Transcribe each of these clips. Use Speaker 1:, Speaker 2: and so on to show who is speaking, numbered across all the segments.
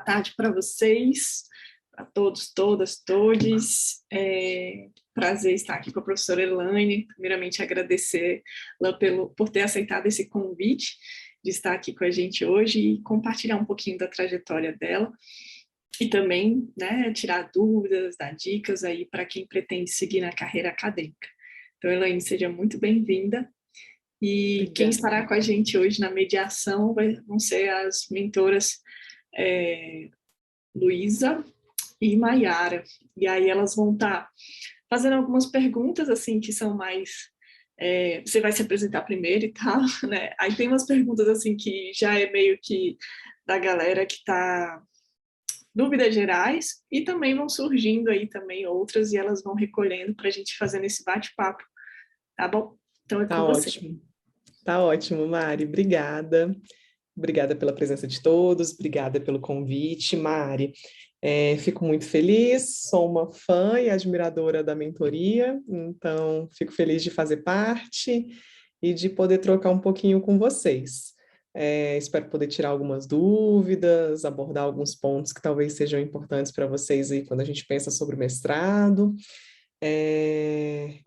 Speaker 1: Tarde para vocês, para todos, todas, todes. Prazer estar aqui com a professora Elaine. Primeiramente, agradecê-la por ter aceitado esse convite de estar aqui com a gente hoje e compartilhar um pouquinho da trajetória dela e também, né, tirar dúvidas, dar dicas aí para quem pretende seguir na carreira acadêmica. Então, Elaine, seja muito bem-vinda. E obrigada. Quem estará com a gente hoje na mediação vão ser as mentoras Luísa e Maiara. E aí elas vão estar fazendo algumas perguntas, assim, que são mais... você vai se apresentar primeiro e tal, né? Aí tem umas perguntas, assim, que já é meio que da galera que está... dúvidas gerais, e também vão surgindo aí também outras, e elas vão recolhendo para a gente fazer esse bate-papo, tá bom? Então é com você.
Speaker 2: Ótimo. Tá ótimo, Mari. Obrigada. Obrigada pela presença de todos, obrigada pelo convite, Mari. Fico muito feliz, sou uma fã e admiradora da mentoria, então fico feliz de fazer parte e de poder trocar um pouquinho com vocês. Espero poder tirar algumas dúvidas, abordar alguns pontos que talvez sejam importantes para vocês aí quando a gente pensa sobre o mestrado.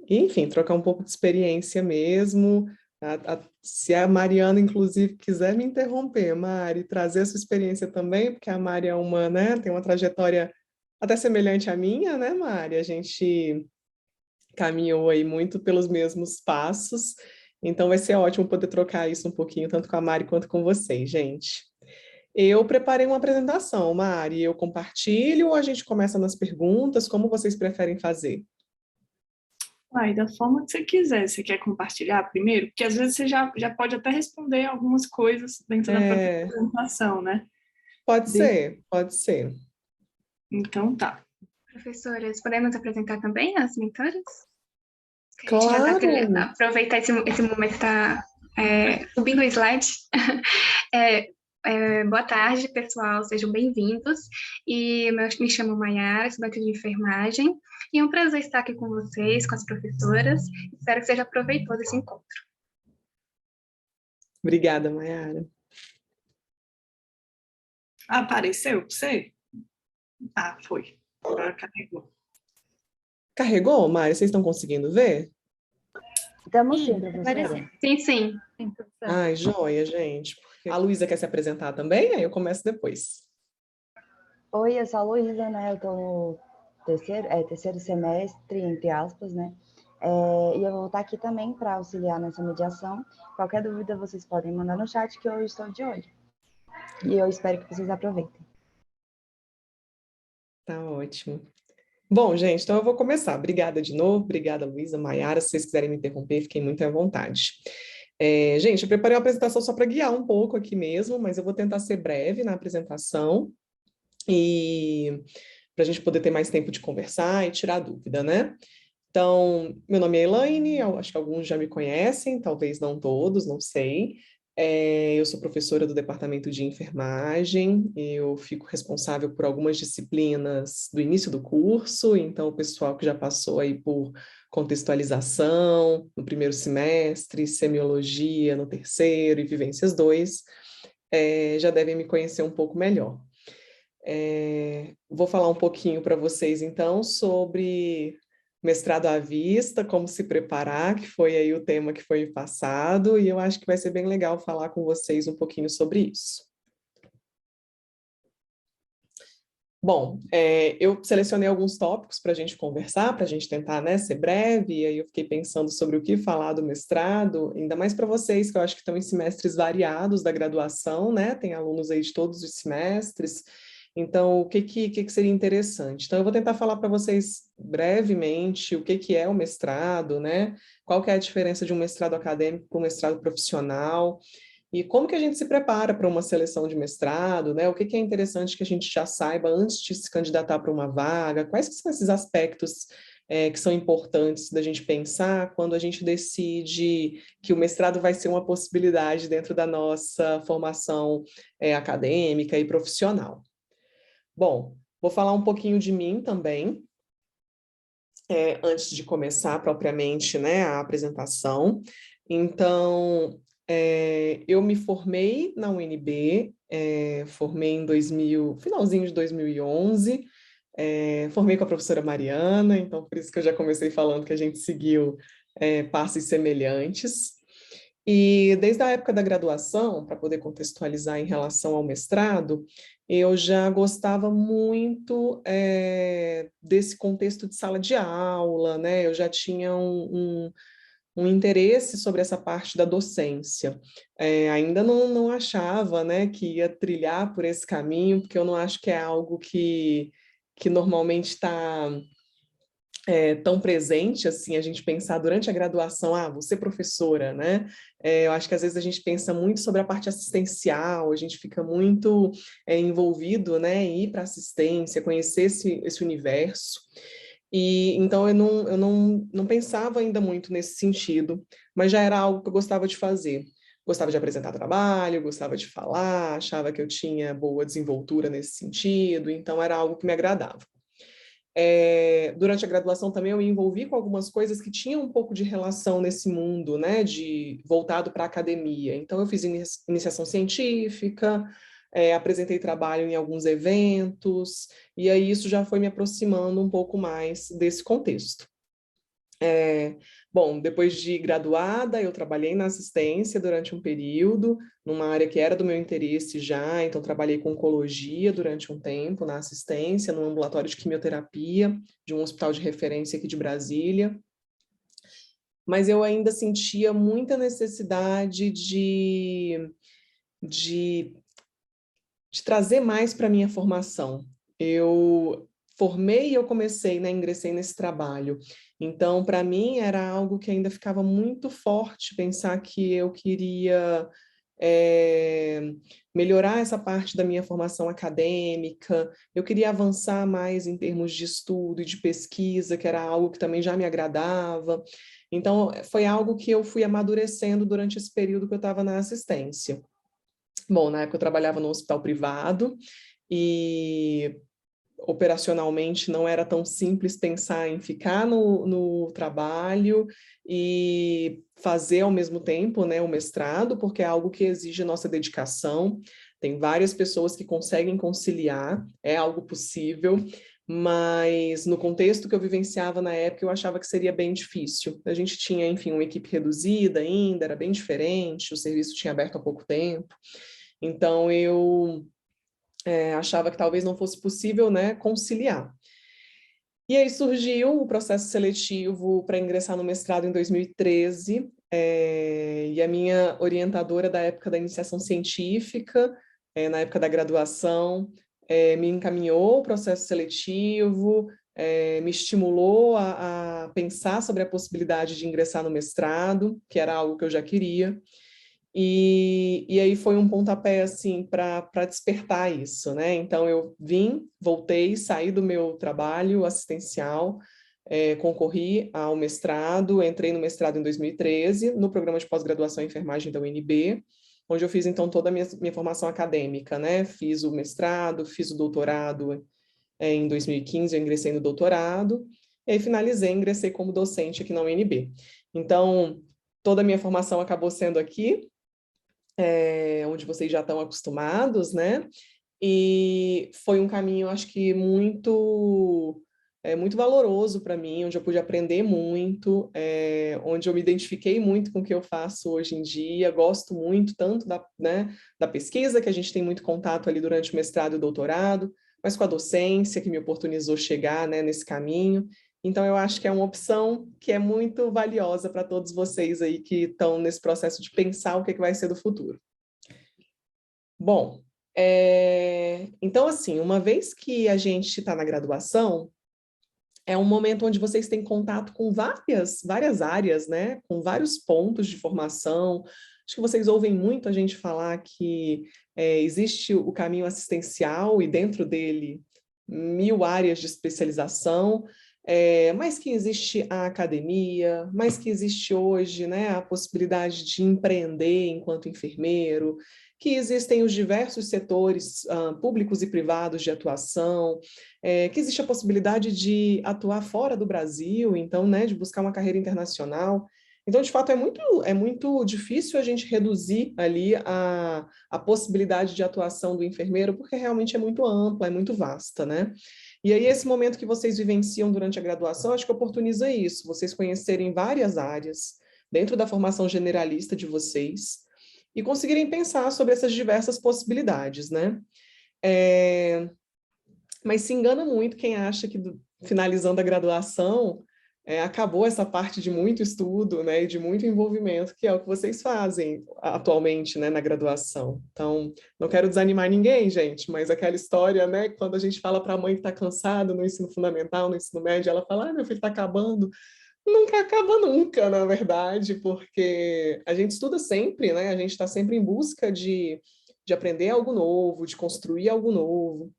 Speaker 2: Enfim, trocar um pouco de experiência mesmo. Se a Mariana, inclusive, quiser me interromper, Mari, trazer a sua experiência também, porque a Mari é uma, né, tem uma trajetória até semelhante à minha, né, Mari? A gente caminhou aí muito pelos mesmos passos, então vai ser ótimo poder trocar isso um pouquinho, tanto com a Mari quanto com vocês, gente. Eu preparei uma apresentação, Mari, eu compartilho ou a gente começa nas perguntas? Como vocês preferem fazer?
Speaker 1: Da forma que você quiser. Você quer compartilhar primeiro? Porque às vezes você já pode até responder algumas coisas dentro da própria apresentação, né?
Speaker 2: Pode ser, pode ser.
Speaker 1: Então tá.
Speaker 3: Professoras, podemos apresentar também as mentoras?
Speaker 2: Claro!
Speaker 3: Aproveitar esse momento para subindo o slide. Boa tarde, pessoal, sejam bem-vindos. E me chamo Maiara, estudante de enfermagem, e é um prazer estar aqui com vocês, com as professoras. Espero que seja proveitoso esse encontro.
Speaker 2: Obrigada, Maiara.
Speaker 1: Apareceu para você? Foi. Agora carregou.
Speaker 2: Carregou, Mari? Vocês estão conseguindo ver?
Speaker 4: Estamos sim, professora.
Speaker 3: Sim.
Speaker 2: Ai, joia, gente. A Luísa quer se apresentar também? Aí eu começo depois.
Speaker 4: Oi, eu sou a Luísa, né? Eu estou no terceiro semestre, entre aspas, né? E eu vou estar aqui também para auxiliar nessa mediação. Qualquer dúvida vocês podem mandar no chat, que eu estou de olho. E eu espero que vocês aproveitem.
Speaker 2: Tá ótimo. Bom, gente, então eu vou começar. Obrigada de novo, obrigada, Luísa, Maiara. Se vocês quiserem me interromper, fiquem muito à vontade. Gente, eu preparei uma apresentação só para guiar um pouco aqui mesmo, mas eu vou tentar ser breve na apresentação e para a gente poder ter mais tempo de conversar e tirar dúvida, né? Então, meu nome é Elaine, acho que alguns já me conhecem, talvez não todos, não sei. Eu sou professora do departamento de enfermagem, eu fico responsável por algumas disciplinas do início do curso, então o pessoal que já passou aí por contextualização no primeiro semestre, semiologia no terceiro e vivências 2, já devem me conhecer um pouco melhor. Vou falar um pouquinho para vocês, então, sobre mestrado à vista, como se preparar, que foi aí o tema que foi passado, e eu acho que vai ser bem legal falar com vocês um pouquinho sobre isso. Bom, eu selecionei alguns tópicos para a gente conversar, para a gente tentar, né, ser breve, e aí eu fiquei pensando sobre o que falar do mestrado, ainda mais para vocês, que eu acho que estão em semestres variados da graduação, né, tem alunos aí de todos os semestres. Então, o que seria interessante? Então, eu vou tentar falar para vocês brevemente o que é o mestrado, né? Qual que é a diferença de um mestrado acadêmico para um mestrado profissional, e como que a gente se prepara para uma seleção de mestrado, né? O que é interessante que a gente já saiba antes de se candidatar para uma vaga, quais que são esses aspectos que são importantes da gente pensar quando a gente decide que o mestrado vai ser uma possibilidade dentro da nossa formação acadêmica e profissional. Bom, vou falar um pouquinho de mim também, antes de começar propriamente, né, a apresentação. Então, eu me formei na UNB, formei em finalzinho de 2011, formei com a professora Mariana, então por isso que eu já comecei falando que a gente seguiu passos semelhantes. E desde a época da graduação, para poder contextualizar em relação ao mestrado, eu já gostava muito desse contexto de sala de aula, né? Eu já tinha um interesse sobre essa parte da docência. Ainda não achava, né, que ia trilhar por esse caminho, porque eu não acho que é algo que normalmente está tão presente, assim, a gente pensar durante a graduação, vou ser professora, né? Eu acho que às vezes a gente pensa muito sobre a parte assistencial, a gente fica muito envolvido, né, em ir para assistência, conhecer esse universo. E então eu não pensava ainda muito nesse sentido, mas já era algo que eu gostava de fazer. Gostava de apresentar trabalho, gostava de falar, achava que eu tinha boa desenvoltura nesse sentido, então era algo que me agradava. Durante a graduação também eu me envolvi com algumas coisas que tinham um pouco de relação nesse mundo, né, voltado para a academia. Então eu fiz iniciação científica, apresentei trabalho em alguns eventos, e aí isso já foi me aproximando um pouco mais desse contexto. Bom, depois de graduada, eu trabalhei na assistência durante um período, numa área que era do meu interesse já, então trabalhei com oncologia durante um tempo na assistência, no ambulatório de quimioterapia, de um hospital de referência aqui de Brasília. Mas eu ainda sentia muita necessidade de trazer mais para a minha formação. Eu formei e eu comecei, né, ingressei nesse trabalho. Então, para mim, era algo que ainda ficava muito forte, pensar que eu queria melhorar essa parte da minha formação acadêmica, eu queria avançar mais em termos de estudo e de pesquisa, que era algo que também já me agradava. Então, foi algo que eu fui amadurecendo durante esse período que eu estava na assistência. Bom, na época eu trabalhava no hospital privado e operacionalmente não era tão simples pensar em ficar no trabalho e fazer ao mesmo tempo, né, o mestrado, porque é algo que exige nossa dedicação. Tem várias pessoas que conseguem conciliar, é algo possível, mas no contexto que eu vivenciava na época, eu achava que seria bem difícil. A gente tinha, enfim, uma equipe reduzida ainda, era bem diferente, o serviço tinha aberto há pouco tempo. Então, eu achava que talvez não fosse possível, né, conciliar. E aí surgiu o processo seletivo para ingressar no mestrado em 2013, e a minha orientadora da época da iniciação científica, na época da graduação, me encaminhou o processo seletivo, me estimulou a pensar sobre a possibilidade de ingressar no mestrado, que era algo que eu já queria. E aí foi um pontapé, assim, para despertar isso, né? Então, eu voltei, saí do meu trabalho assistencial, concorri ao mestrado, entrei no mestrado em 2013, no programa de pós-graduação em enfermagem da UNB, onde eu fiz, então, toda a minha formação acadêmica, né? Fiz o mestrado, fiz o doutorado em 2015, eu ingressei no doutorado, e aí finalizei, ingressei como docente aqui na UNB. Então, toda a minha formação acabou sendo aqui, onde vocês já estão acostumados, né? E foi um caminho, acho que muito valoroso para mim, onde eu pude aprender muito, onde eu me identifiquei muito com o que eu faço hoje em dia, gosto muito tanto da pesquisa, que a gente tem muito contato ali durante o mestrado e o doutorado, mas com a docência, que me oportunizou chegar, né, nesse caminho. Então, eu acho que é uma opção que é muito valiosa para todos vocês aí que estão nesse processo de pensar o que vai ser do futuro. Bom, então, assim, uma vez que a gente está na graduação, é um momento onde vocês têm contato com várias áreas, né? Com vários pontos de formação. Acho que vocês ouvem muito a gente falar que existe o caminho assistencial e dentro dele 1000 áreas de especialização, mas que existe a academia, mas que existe hoje, né, a possibilidade de empreender enquanto enfermeiro, que existem os diversos setores públicos e privados de atuação, que existe a possibilidade de atuar fora do Brasil, então, né, de buscar uma carreira internacional. Então, de fato, é muito difícil a gente reduzir ali a possibilidade de atuação do enfermeiro, porque realmente é muito ampla, é muito vasta, né? E aí, esse momento que vocês vivenciam durante a graduação, acho que oportuniza isso, vocês conhecerem várias áreas dentro da formação generalista de vocês e conseguirem pensar sobre essas diversas possibilidades, né? Mas se engana muito quem acha que, finalizando a graduação, acabou essa parte de muito estudo, né, e de muito envolvimento, que é o que vocês fazem atualmente, né, na graduação. Então, não quero desanimar ninguém, gente, mas aquela história, né, quando a gente fala para a mãe que está cansada no ensino fundamental, no ensino médio, ela fala, meu filho está acabando. Nunca acaba nunca, na verdade, porque a gente estuda sempre, né, a gente está sempre em busca de aprender algo novo, de construir algo novo,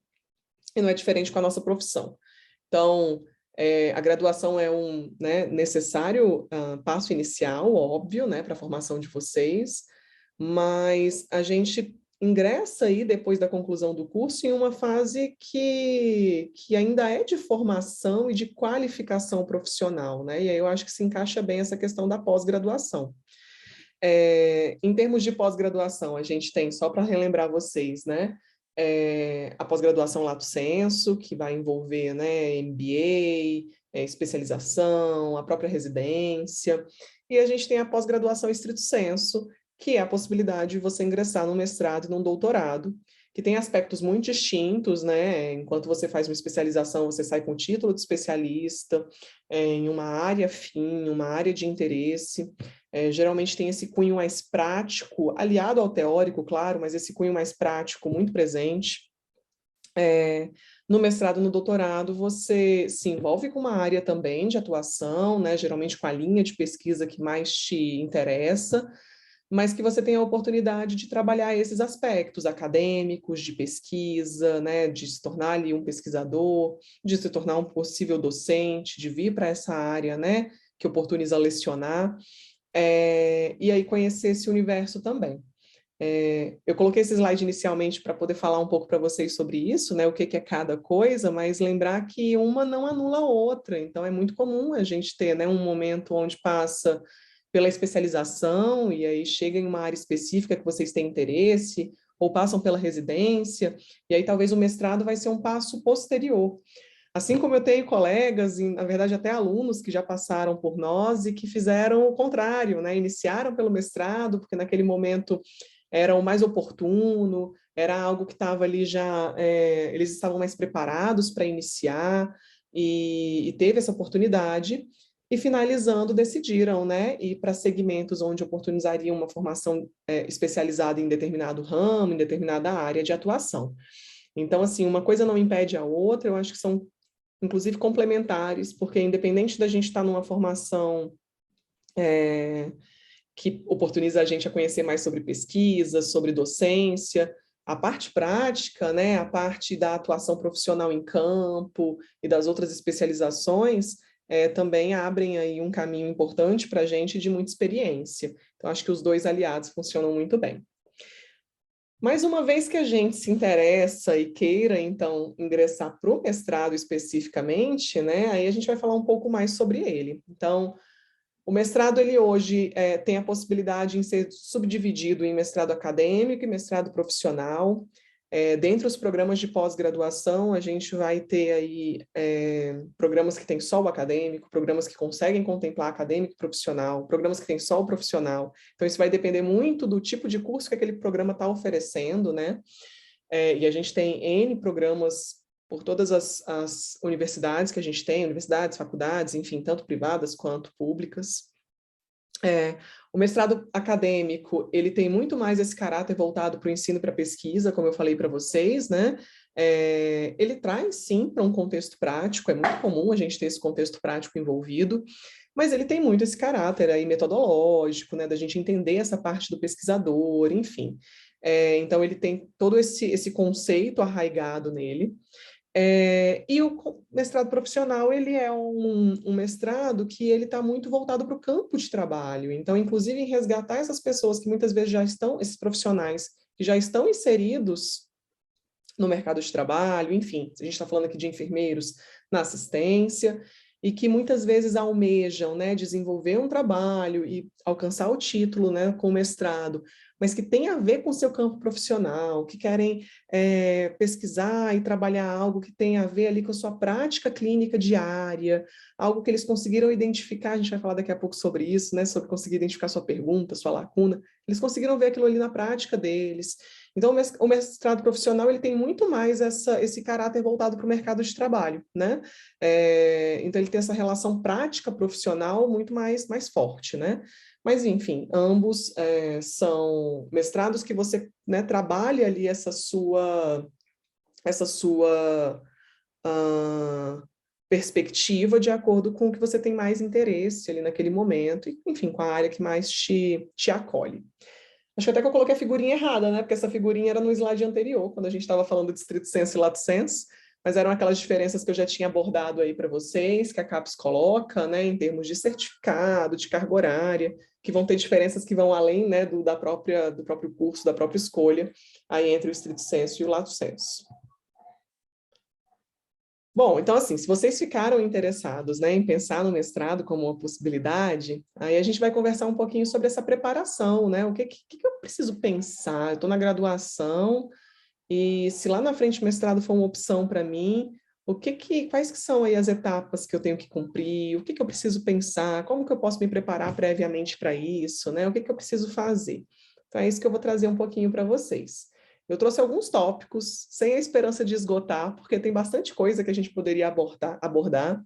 Speaker 2: e não é diferente com a nossa profissão. Então, a graduação é um, né, necessário passo inicial, óbvio, né, para a formação de vocês, mas a gente ingressa aí, depois da conclusão do curso, em uma fase que ainda é de formação e de qualificação profissional, né? E aí eu acho que se encaixa bem essa questão da pós-graduação. Em termos de pós-graduação, a gente tem, só para relembrar vocês, né, a pós-graduação Lato Sensu, que vai envolver, né, MBA, especialização, a própria residência, e a gente tem a pós-graduação Stricto Sensu, que é a possibilidade de você ingressar num mestrado e num doutorado, que tem aspectos muito distintos, né? Enquanto você faz uma especialização, você sai com o título de especialista em uma área afim, uma área de interesse. Geralmente tem esse cunho mais prático, aliado ao teórico, claro, mas esse cunho mais prático muito presente. No mestrado, no doutorado, você se envolve com uma área também de atuação, né? Geralmente com a linha de pesquisa que mais te interessa, mas que você tem a oportunidade de trabalhar esses aspectos acadêmicos, de pesquisa, né, de se tornar ali um pesquisador, de se tornar um possível docente, de vir para essa área, né, que oportuniza lecionar, e aí conhecer esse universo também. Eu coloquei esse slide inicialmente para poder falar um pouco para vocês sobre isso, né, o que é cada coisa, mas lembrar que uma não anula a outra, então é muito comum a gente ter, né, um momento onde passa pela especialização, e aí chega em uma área específica que vocês têm interesse, ou passam pela residência, e aí talvez o mestrado vai ser um passo posterior. Assim como eu tenho colegas, e, na verdade até alunos que já passaram por nós e que fizeram o contrário, né? Iniciaram pelo mestrado, porque naquele momento era o mais oportuno, era algo que estava ali já, eles estavam mais preparados para iniciar, e teve essa oportunidade, e finalizando, decidiram, né, ir para segmentos onde oportunizariam uma formação especializada em determinado ramo, em determinada área de atuação. Então, assim, uma coisa não impede a outra, eu acho que são, inclusive, complementares, porque independente da gente estar numa formação que oportuniza a gente a conhecer mais sobre pesquisa, sobre docência, a parte prática, né, a parte da atuação profissional em campo e das outras especializações, também abrem aí um caminho importante para a gente de muita experiência. Então, acho que os dois aliados funcionam muito bem. Mas uma vez que a gente se interessa e queira, então, ingressar para o mestrado especificamente, né, aí a gente vai falar um pouco mais sobre ele. Então, o mestrado, ele hoje tem a possibilidade de ser subdividido em mestrado acadêmico e mestrado profissional. Dentre os programas de pós-graduação, a gente vai ter aí programas que têm só o acadêmico, programas que conseguem contemplar acadêmico e profissional, programas que têm só o profissional. Então, isso vai depender muito do tipo de curso que aquele programa está oferecendo, né? E a gente tem N programas por todas as universidades que a gente tem, universidades, faculdades, enfim, tanto privadas quanto públicas. O mestrado acadêmico, ele tem muito mais esse caráter voltado para o ensino e para a pesquisa, como eu falei para vocês, né? Ele traz, sim, para um contexto prático, é muito comum a gente ter esse contexto prático envolvido, mas ele tem muito esse caráter aí metodológico, né? Da gente entender essa parte do pesquisador, enfim. Então, ele tem todo esse conceito arraigado nele. E o mestrado profissional, ele é um mestrado que ele está muito voltado para o campo de trabalho. Então, inclusive, em resgatar essas pessoas que muitas vezes já estão, esses profissionais que já estão inseridos no mercado de trabalho, enfim, a gente está falando aqui de enfermeiros na assistência, e que muitas vezes almejam, né, desenvolver um trabalho e alcançar o título, né, com o mestrado, mas que tem a ver com o seu campo profissional, que querem pesquisar e trabalhar algo que tem a ver ali com a sua prática clínica diária, algo que eles conseguiram identificar, a gente vai falar daqui a pouco sobre isso, né, sobre conseguir identificar sua pergunta, sua lacuna, eles conseguiram ver aquilo ali na prática deles. Então, o mestrado profissional, ele tem muito mais esse caráter voltado para o mercado de trabalho, né? Então, ele tem essa relação prática profissional muito mais forte, né? Mas, enfim, ambos são mestrados que você, né, trabalha ali essa sua perspectiva de acordo com o que você tem mais interesse ali naquele momento, e, enfim, com a área que mais te acolhe. Acho até que eu coloquei a figurinha errada, né? Porque essa figurinha era no slide anterior, quando a gente estava falando de estrito sensu e lato sensu, mas eram aquelas diferenças que eu já tinha abordado aí para vocês, que a CAPES coloca, né, em termos de certificado, de carga horária, que vão ter diferenças que vão além, né, do próprio curso, da própria escolha, aí entre o estrito sensu e o lato sensu. Bom, então assim, se vocês ficaram interessados, né, em pensar no mestrado como uma possibilidade, aí a gente vai conversar um pouquinho sobre essa preparação, né, o que eu preciso pensar? Eu estou na graduação, e se lá na frente o mestrado for uma opção para mim, quais que são aí as etapas que eu tenho que cumprir? O que eu preciso pensar? Como que eu posso me preparar previamente para isso, né? O que eu preciso fazer? Então é isso que eu vou trazer um pouquinho para vocês. Eu trouxe alguns tópicos, sem a esperança de esgotar, porque tem bastante coisa que a gente poderia abordar,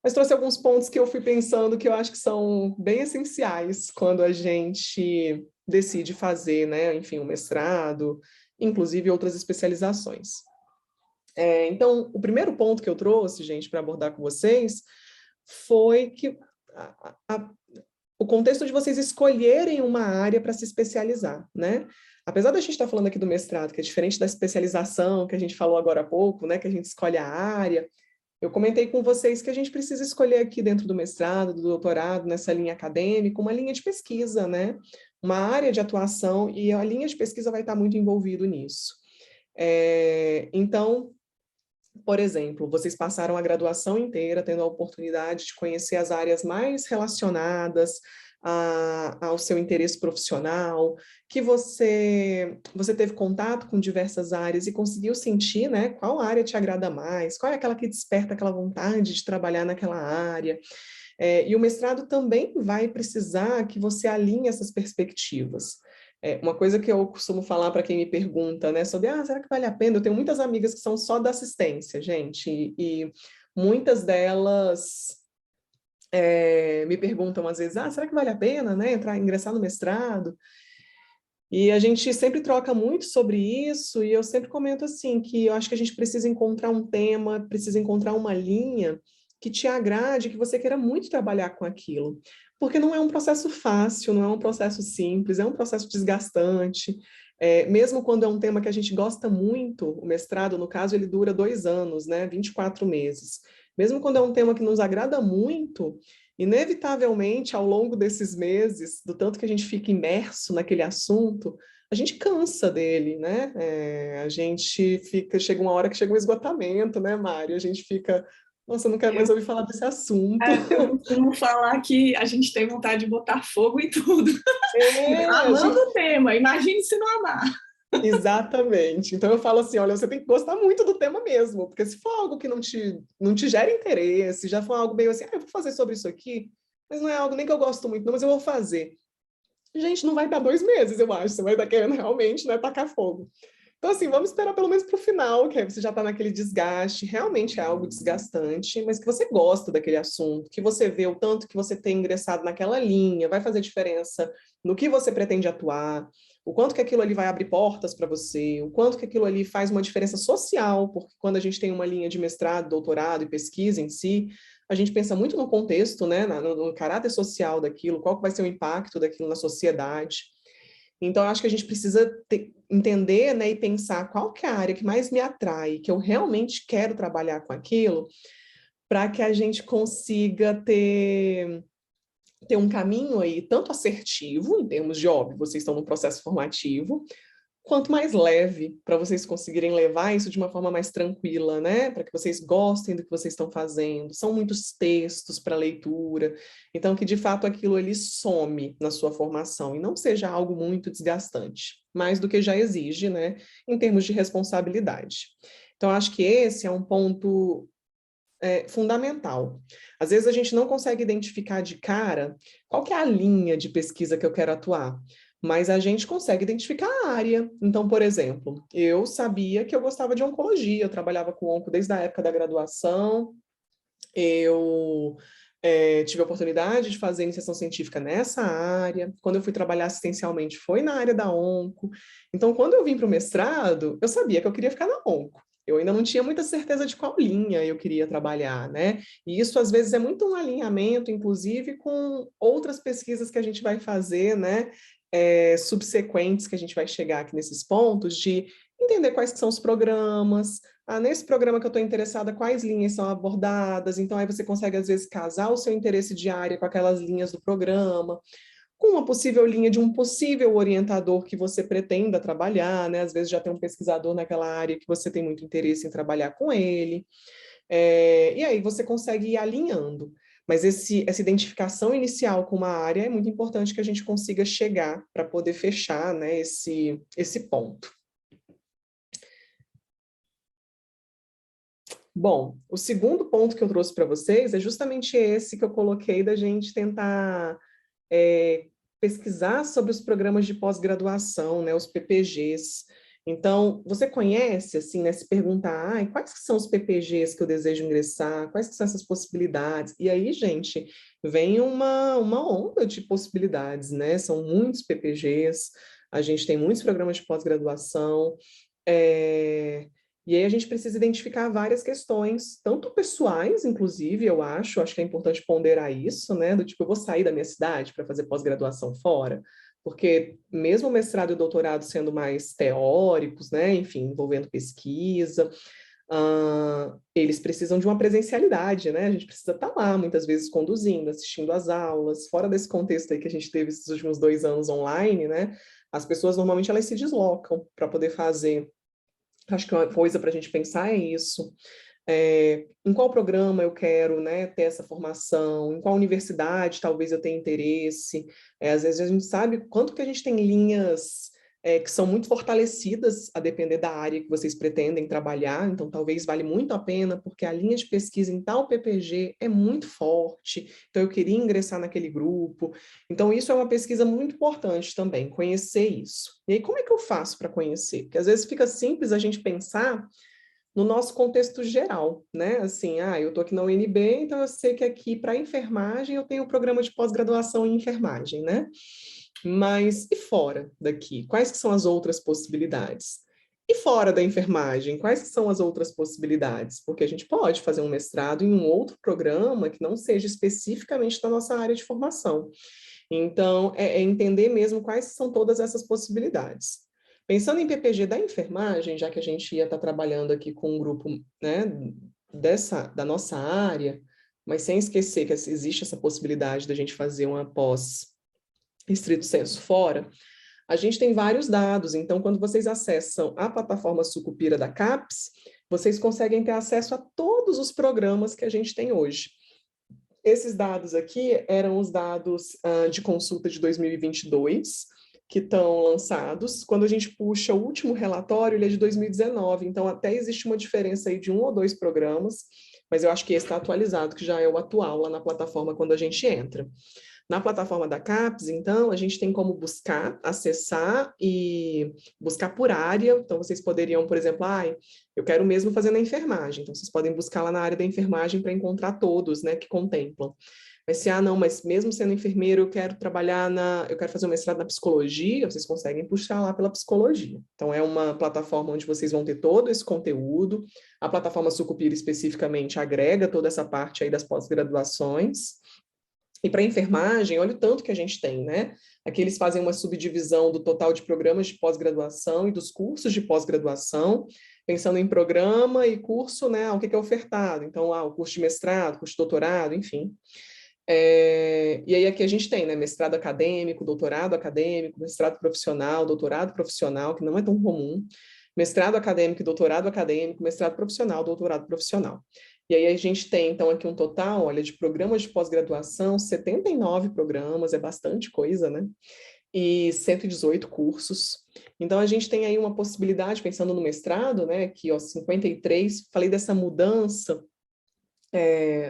Speaker 2: mas trouxe alguns pontos que eu fui pensando que eu acho que são bem essenciais quando a gente decide fazer, né, enfim, um mestrado, inclusive outras especializações. Então, o primeiro ponto que eu trouxe, gente, para abordar com vocês, foi que o contexto de vocês escolherem uma área para se especializar, né? Apesar da gente estar falando aqui do mestrado, que é diferente da especialização, que a gente falou agora há pouco, né, que a gente escolhe a área, eu comentei com vocês que a gente precisa escolher aqui dentro do mestrado, do doutorado, nessa linha acadêmica, uma linha de pesquisa, né? Uma área de atuação, e a linha de pesquisa vai estar muito envolvido nisso. Então, por exemplo, vocês passaram a graduação inteira tendo a oportunidade de conhecer as áreas mais relacionadas ao seu interesse profissional, que você teve contato com diversas áreas e conseguiu sentir, né, qual área te agrada mais, qual é aquela que desperta aquela vontade de trabalhar naquela área. E o mestrado também vai precisar que você alinhe essas perspectivas. Uma coisa que eu costumo falar para quem me pergunta, né, sobre, será que vale a pena? Eu tenho muitas amigas que são só da assistência, gente, e muitas delas me perguntam às vezes, será que vale a pena, né, ingressar no mestrado? E a gente sempre troca muito sobre isso, e eu sempre comento assim, que eu acho que a gente precisa encontrar um tema, precisa encontrar uma linha que te agrade, que você queira muito trabalhar com aquilo. Porque não é um processo fácil, não é um processo simples, é um processo desgastante. Mesmo quando é um tema que a gente gosta muito, o mestrado, no caso, ele dura 2 anos, né, 24 meses. Mesmo quando é um tema que nos agrada muito, inevitavelmente, ao longo desses meses, do tanto que a gente fica imerso naquele assunto, a gente cansa dele, né? A gente chega uma hora que chega um esgotamento, né, Mari? A gente fica, nossa, eu não quero mais ouvir falar desse assunto.
Speaker 1: Eu costumo falar que a gente tem vontade de botar fogo em tudo. Amando o tema, imagine se não amar.
Speaker 2: Exatamente. Então eu falo assim, olha, você tem que gostar muito do tema mesmo, porque se for algo que não te gera interesse, já for algo meio assim, eu vou fazer sobre isso aqui, mas não é algo nem que eu gosto muito, não, mas eu vou fazer. Gente, não vai dar 2 meses, eu acho, você vai estar querendo realmente, né, tacar fogo. Então, assim, vamos esperar pelo menos para o final, que aí você já está naquele desgaste, realmente é algo desgastante, mas que você gosta daquele assunto, que você vê o tanto que você tem ingressado naquela linha, vai fazer diferença no que você pretende atuar, o quanto que aquilo ali vai abrir portas para você, o quanto que aquilo ali faz uma diferença social, porque quando a gente tem uma linha de mestrado, doutorado e pesquisa em si, a gente pensa muito no contexto, né, no caráter social daquilo, qual que vai ser o impacto daquilo na sociedade. Então, eu acho que a gente precisa entender, né, e pensar qual que é a área que mais me atrai, que eu realmente quero trabalhar com aquilo, para que a gente consiga ter um caminho aí tanto assertivo, em termos de, óbvio, vocês estão no processo formativo, quanto mais leve, para vocês conseguirem levar isso de uma forma mais tranquila, né? Para que vocês gostem do que vocês estão fazendo. São muitos textos para leitura, então que de fato aquilo ali some na sua formação e não seja algo muito desgastante, mais do que já exige, né? Em termos de responsabilidade. Então, acho que esse é um ponto fundamental. Às vezes a gente não consegue identificar de cara qual que é a linha de pesquisa que eu quero atuar, mas a gente consegue identificar a área. Então, por exemplo, eu sabia que eu gostava de oncologia, eu trabalhava com onco desde a época da graduação, eu tive a oportunidade de fazer iniciação científica nessa área. Quando eu fui trabalhar assistencialmente, foi na área da onco. Então, quando eu vim para o mestrado, eu sabia que eu queria ficar na onco. Eu ainda não tinha muita certeza de qual linha eu queria trabalhar, né? E isso, às vezes, é muito um alinhamento, inclusive, com outras pesquisas que a gente vai fazer, né? Subsequentes, que a gente vai chegar aqui nesses pontos, de entender quais são os programas, nesse programa que eu estou interessada, quais linhas são abordadas, então aí você consegue, às vezes, casar o seu interesse de área com aquelas linhas do programa, com uma possível linha de um possível orientador que você pretenda trabalhar, né? Às vezes já tem um pesquisador naquela área que você tem muito interesse em trabalhar com ele, e aí você consegue ir alinhando. Mas essa identificação inicial com uma área é muito importante que a gente consiga chegar para poder fechar, né, esse ponto. Bom, o segundo ponto que eu trouxe para vocês é justamente esse que eu coloquei da gente tentar pesquisar sobre os programas de pós-graduação, né, os PPGs. Então, você conhece, assim, né, se perguntar, quais que são os PPGs que eu desejo ingressar, quais que são essas possibilidades? E aí, gente, vem uma onda de possibilidades, né? São muitos PPGs, a gente tem muitos programas de pós-graduação, e aí a gente precisa identificar várias questões, tanto pessoais, inclusive, eu acho que é importante ponderar isso, né? Do tipo, eu vou sair da minha cidade para fazer pós-graduação fora, porque mesmo o mestrado e o doutorado sendo mais teóricos, né? Enfim, envolvendo pesquisa, eles precisam de uma presencialidade, né? A gente precisa estar lá, muitas vezes, conduzindo, assistindo às aulas, fora desse contexto aí que a gente teve esses últimos 2 anos online, né? As pessoas, normalmente, elas se deslocam para poder fazer. Acho que uma coisa para a gente pensar é isso. Em qual programa eu quero, né, ter essa formação, em qual universidade talvez eu tenha interesse. Às vezes a gente sabe quanto que a gente tem linhas que são muito fortalecidas a depender da área que vocês pretendem trabalhar, então talvez vale muito a pena, porque a linha de pesquisa em tal PPG é muito forte, então eu queria ingressar naquele grupo. Então isso é uma pesquisa muito importante também, conhecer isso. E aí como é que eu faço para conhecer? Porque às vezes fica simples a gente pensar no nosso contexto geral, né? Assim, eu estou aqui na UNB, então eu sei que aqui para enfermagem eu tenho o programa de pós-graduação em enfermagem, né? Mas e fora daqui? Quais que são as outras possibilidades? E fora da enfermagem, quais que são as outras possibilidades? Porque a gente pode fazer um mestrado em um outro programa que não seja especificamente da nossa área de formação. Então, é entender mesmo quais são todas essas possibilidades. Pensando em PPG da enfermagem, já que a gente ia estar trabalhando aqui com um grupo, né, da nossa área, mas sem esquecer que existe essa possibilidade da gente fazer uma pós estrito sensu fora, a gente tem vários dados. Então, quando vocês acessam a plataforma Sucupira da CAPES, vocês conseguem ter acesso a todos os programas que a gente tem hoje. Esses dados aqui eram os dados de consulta de 2022, que estão lançados. Quando a gente puxa o último relatório, ele é de 2019, então até existe uma diferença aí de 1 ou 2 programas, mas eu acho que esse está atualizado, que já é o atual lá na plataforma quando a gente entra. Na plataforma da CAPES, então, a gente tem como buscar, acessar e buscar por área. Então, vocês poderiam, por exemplo, eu quero mesmo fazer na enfermagem. Então, vocês podem buscar lá na área da enfermagem para encontrar todos, né, que contemplam. Mas se, não, mas mesmo sendo enfermeiro, eu quero fazer um mestrado na psicologia, vocês conseguem puxar lá pela psicologia. Então, é uma plataforma onde vocês vão ter todo esse conteúdo. A plataforma Sucupira, especificamente, agrega toda essa parte aí das pós-graduações. E para enfermagem, olha o tanto que a gente tem, né? Aqui eles fazem uma subdivisão do total de programas de pós-graduação e dos cursos de pós-graduação, pensando em programa e curso, né? O que é ofertado. Então, o curso de mestrado, curso de doutorado, enfim. E aí aqui a gente tem, né, mestrado acadêmico, doutorado acadêmico, mestrado profissional, doutorado profissional, que não é tão comum, mestrado acadêmico e doutorado acadêmico, mestrado profissional, doutorado profissional. E aí a gente tem, então, aqui um total, olha, de programas de pós-graduação, 79 programas, é bastante coisa, né? E 118 cursos. Então, a gente tem aí uma possibilidade, pensando no mestrado, né, aqui, ó, 53, falei dessa mudança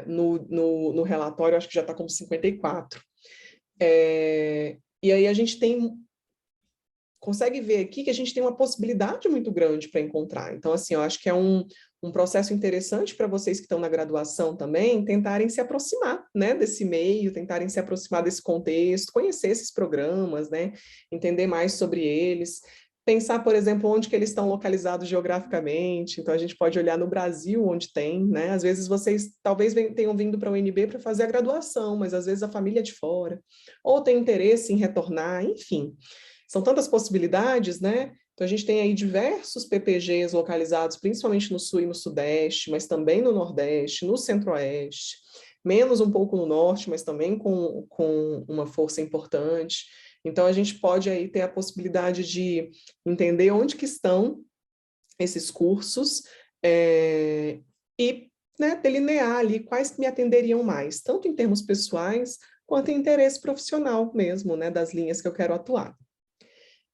Speaker 2: no relatório, acho que já está como 54. E aí a gente consegue ver aqui que a gente tem uma possibilidade muito grande para encontrar. Então, assim, eu acho que é um processo interessante para vocês que estão na graduação também, tentarem se aproximar, né, desse meio, tentarem se aproximar desse contexto, conhecer esses programas, né, entender mais sobre eles, pensar, por exemplo, onde que eles estão localizados geograficamente. Então, a gente pode olhar no Brasil onde tem, né, às vezes vocês talvez tenham vindo para a UNB para fazer a graduação, mas às vezes a família é de fora, ou tem interesse em retornar, enfim. São tantas possibilidades, né? Então, a gente tem aí diversos PPGs localizados, principalmente no Sul e no Sudeste, mas também no Nordeste, no Centro-Oeste, menos um pouco no Norte, mas também com uma força importante. Então, a gente pode aí ter a possibilidade de entender onde que estão esses cursos e, né, delinear ali quais que me atenderiam mais, tanto em termos pessoais, quanto em interesse profissional mesmo, né, das linhas que eu quero atuar.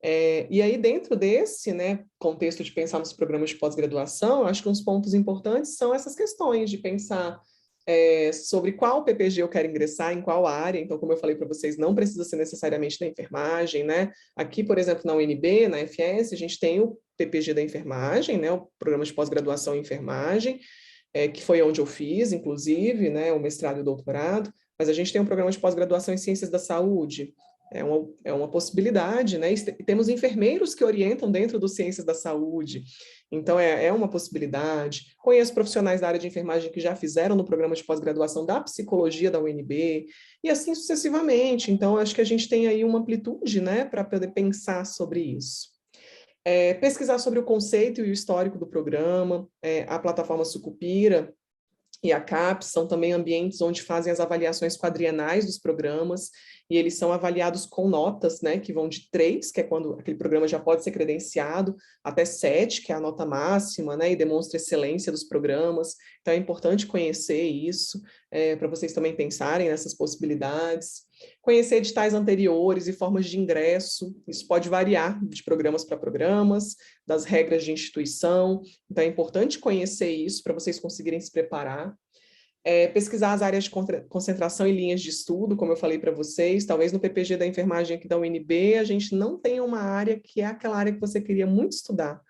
Speaker 2: E aí, dentro desse, né, contexto de pensar nos programas de pós-graduação, acho que uns pontos importantes são essas questões de pensar sobre qual PPG eu quero ingressar, em qual área. Então, como eu falei para vocês, não precisa ser necessariamente da enfermagem, né? Aqui, por exemplo, na UNB, na FS, a gente tem o PPG da enfermagem, né, o programa de pós-graduação em enfermagem, que foi onde eu fiz, inclusive, né, o mestrado e o doutorado, mas a gente tem um programa de pós-graduação em ciências da saúde. É uma possibilidade, né? E temos enfermeiros que orientam dentro do Ciências da Saúde, então é uma possibilidade. Conheço profissionais da área de enfermagem que já fizeram no programa de pós-graduação da psicologia da UNB, e assim sucessivamente. Então, acho que a gente tem aí uma amplitude, né, para poder pensar sobre isso. Pesquisar sobre o conceito e o histórico do programa, a plataforma Sucupira e a CAPES são também ambientes onde fazem as avaliações quadrienais dos programas, e eles são avaliados com notas, né, que vão de 3, que é quando aquele programa já pode ser credenciado, até 7, que é a nota máxima, né, e demonstra excelência dos programas. Então, é importante conhecer isso, para vocês também pensarem nessas possibilidades. Conhecer editais anteriores e formas de ingresso, isso pode variar de programas para programas, das regras de instituição, então é importante conhecer isso para vocês conseguirem se preparar. Pesquisar as áreas de concentração e linhas de estudo, como eu falei para vocês, talvez no PPG da enfermagem aqui da UNB a gente não tenha uma área que é aquela área que você queria muito estudar,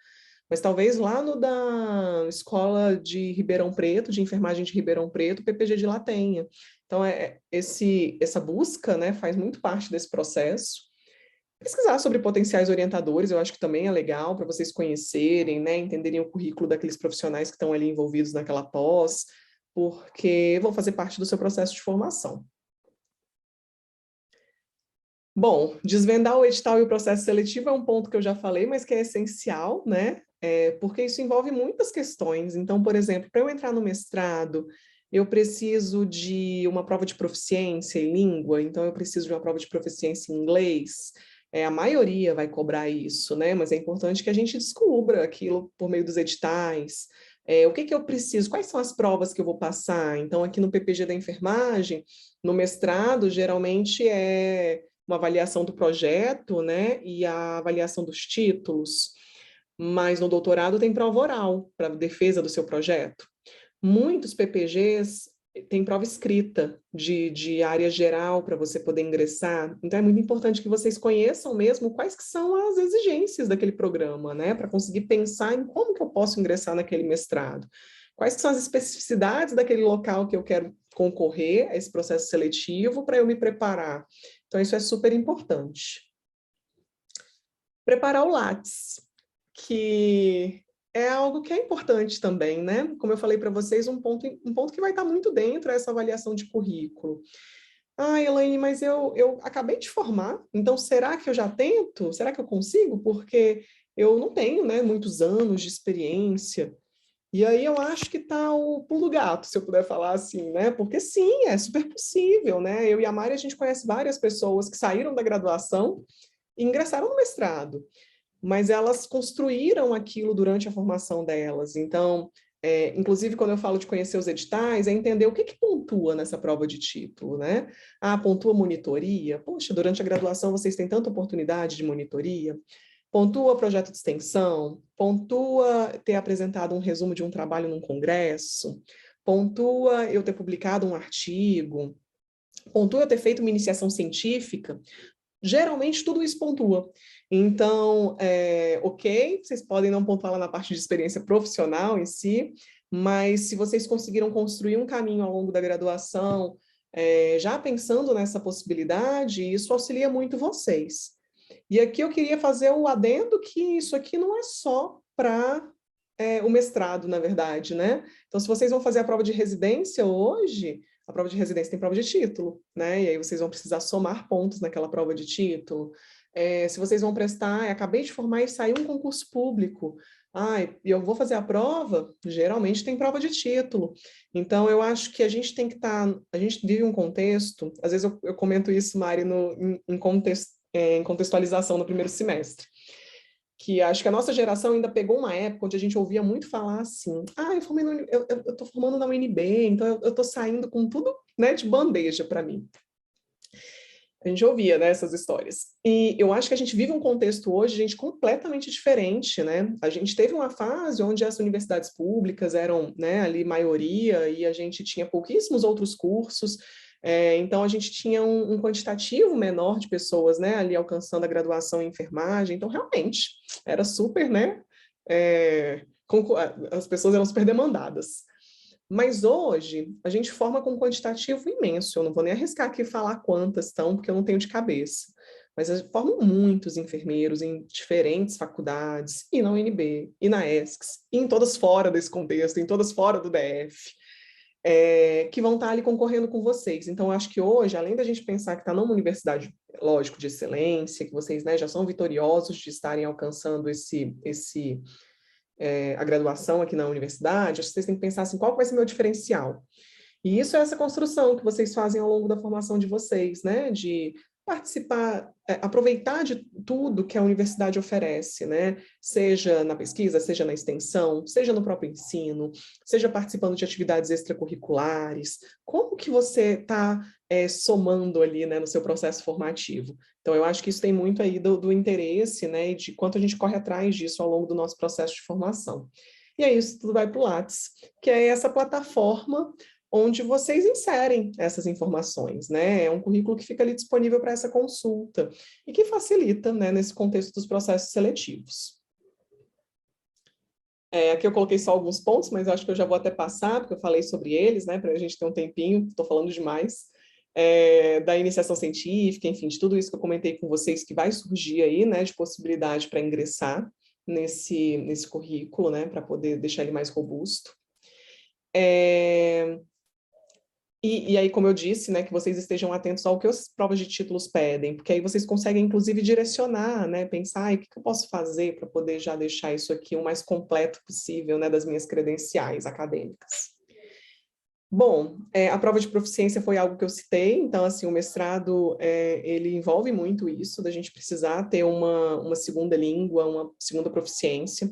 Speaker 2: mas talvez lá no da Escola de Ribeirão Preto, de enfermagem de Ribeirão Preto, o PPG de lá tenha. Então, essa busca, né, faz muito parte desse processo. Pesquisar sobre potenciais orientadores, eu acho que também é legal para vocês conhecerem, né, entenderem o currículo daqueles profissionais que estão ali envolvidos naquela pós, porque vão fazer parte do seu processo de formação. Bom, desvendar o edital e o processo seletivo é um ponto que eu já falei, mas que é essencial, né? Porque isso envolve muitas questões. Então, por exemplo, para eu entrar no mestrado, eu preciso de uma prova de proficiência em língua, então eu preciso de uma prova de proficiência em inglês. A maioria vai cobrar isso, né? Mas é importante que a gente descubra aquilo por meio dos editais. O que eu preciso? Quais são as provas que eu vou passar? Então, aqui no PPG da enfermagem, no mestrado, geralmente é uma avaliação do projeto, né, e a avaliação dos títulos, mas no doutorado tem prova oral para defesa do seu projeto. Muitos PPGs têm prova escrita de área geral para você poder ingressar, então é muito importante que vocês conheçam mesmo quais que são as exigências daquele programa, né, para conseguir pensar em como que eu posso ingressar naquele mestrado. Quais são as especificidades daquele local que eu quero concorrer a esse processo seletivo para eu me preparar. Então, isso é super importante. Preparar o Lattes, que é algo que é importante também, né? Como eu falei para vocês, um ponto que vai estar muito dentro é essa avaliação de currículo. Elaine, mas eu acabei de formar, então será que eu já tento? Será que eu consigo? Porque eu não tenho, né, muitos anos de experiência. E aí eu acho que está o pulo do gato, se eu puder falar assim, né? Porque sim, é super possível, né? Eu e a Mari, a gente conhece várias pessoas que saíram da graduação e ingressaram no mestrado, mas elas construíram aquilo durante a formação delas. Então, inclusive, quando eu falo de conhecer os editais, é entender o que pontua nessa prova de título, né? Ah, pontua monitoria? Poxa, durante a graduação vocês têm tanta oportunidade de monitoria. Pontua projeto de extensão, pontua ter apresentado um resumo de um trabalho num congresso, pontua eu ter publicado um artigo, pontua eu ter feito uma iniciação científica. Geralmente tudo isso pontua. Então, ok, vocês podem não pontuar lá na parte de experiência profissional em si, mas se vocês conseguiram construir um caminho ao longo da graduação, já pensando nessa possibilidade, isso auxilia muito vocês. E aqui eu queria fazer o adendo que isso aqui não é só para o mestrado, na verdade, né? Então, se vocês vão fazer a prova de residência hoje, a prova de residência tem prova de título, né? E aí vocês vão precisar somar pontos naquela prova de título. Se vocês vão prestar, acabei de formar e saiu um concurso público, e eu vou fazer a prova, geralmente tem prova de título. Então, eu acho que a gente tem que estar... a gente vive um contexto, às vezes eu comento isso, Mari, em contextualização no primeiro semestre, que acho que a nossa geração ainda pegou uma época onde a gente ouvia muito falar assim, eu tô formando na UNB, então eu tô saindo com tudo, né, de bandeja para mim. A gente ouvia, né, essas histórias. E eu acho que a gente vive um contexto hoje, gente, completamente diferente, né? A gente teve uma fase onde as universidades públicas eram, né, ali maioria, e a gente tinha pouquíssimos outros cursos, então a gente tinha um quantitativo menor de pessoas, né, ali alcançando a graduação em enfermagem, então realmente era super, né, as pessoas eram super demandadas. Mas hoje, a gente forma com um quantitativo imenso. Eu não vou nem arriscar aqui falar quantas estão, porque eu não tenho de cabeça. Mas formam muitos enfermeiros em diferentes faculdades, e na UNB, e na ESCS, e em todas fora desse contexto, em todas fora do DF, que vão estar ali concorrendo com vocês. Então, eu acho que hoje, além da gente pensar que está numa universidade, lógico, de excelência, que vocês, né, já são vitoriosos de estarem alcançando a graduação aqui na universidade, acho que vocês têm que pensar assim, qual vai ser o meu diferencial? E isso é essa construção que vocês fazem ao longo da formação de vocês, né? De participar, aproveitar de tudo que a universidade oferece, né? Seja na pesquisa, seja na extensão, seja no próprio ensino, seja participando de atividades extracurriculares. Como que você está somando ali, né, no seu processo formativo? Então, eu acho que isso tem muito aí do interesse, né, e de quanto a gente corre atrás disso ao longo do nosso processo de formação. E aí isso tudo vai para o Lattes, que é essa plataforma onde vocês inserem essas informações, né? É um currículo que fica ali disponível para essa consulta e que facilita, né, nesse contexto dos processos seletivos. Aqui eu coloquei só alguns pontos, mas eu acho que eu já vou até passar, porque eu falei sobre eles, né, para a gente ter um tempinho, estou falando demais. Da iniciação científica, enfim, de tudo isso que eu comentei com vocês, que vai surgir aí, né, de possibilidade para ingressar nesse currículo, né, para poder deixar ele mais robusto. E aí, como eu disse, né, que vocês estejam atentos ao que as provas de títulos pedem, porque aí vocês conseguem, inclusive, direcionar, né, pensar, o que eu posso fazer para poder já deixar isso aqui o mais completo possível, né, das minhas credenciais acadêmicas. Bom, a prova de proficiência foi algo que eu citei, então, assim, o mestrado, ele envolve muito isso, da gente precisar ter uma segunda língua, uma segunda proficiência.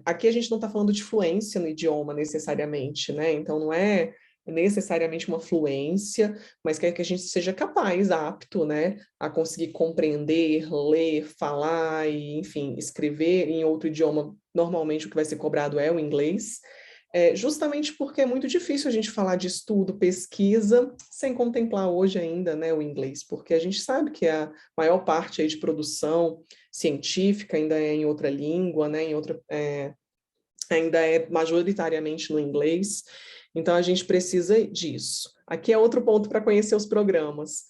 Speaker 2: Aqui a gente não está falando de fluência no idioma, necessariamente, né, então não é necessariamente uma fluência, mas que a gente seja capaz, apto, né, a conseguir compreender, ler, falar e, enfim, escrever em outro idioma. Normalmente o que vai ser cobrado é o inglês, justamente porque é muito difícil a gente falar de estudo, pesquisa, sem contemplar hoje ainda, né, o inglês, porque a gente sabe que a maior parte aí de produção científica ainda é em outra língua, né, ainda é majoritariamente no inglês, então a gente precisa disso. Aqui é outro ponto para conhecer os programas.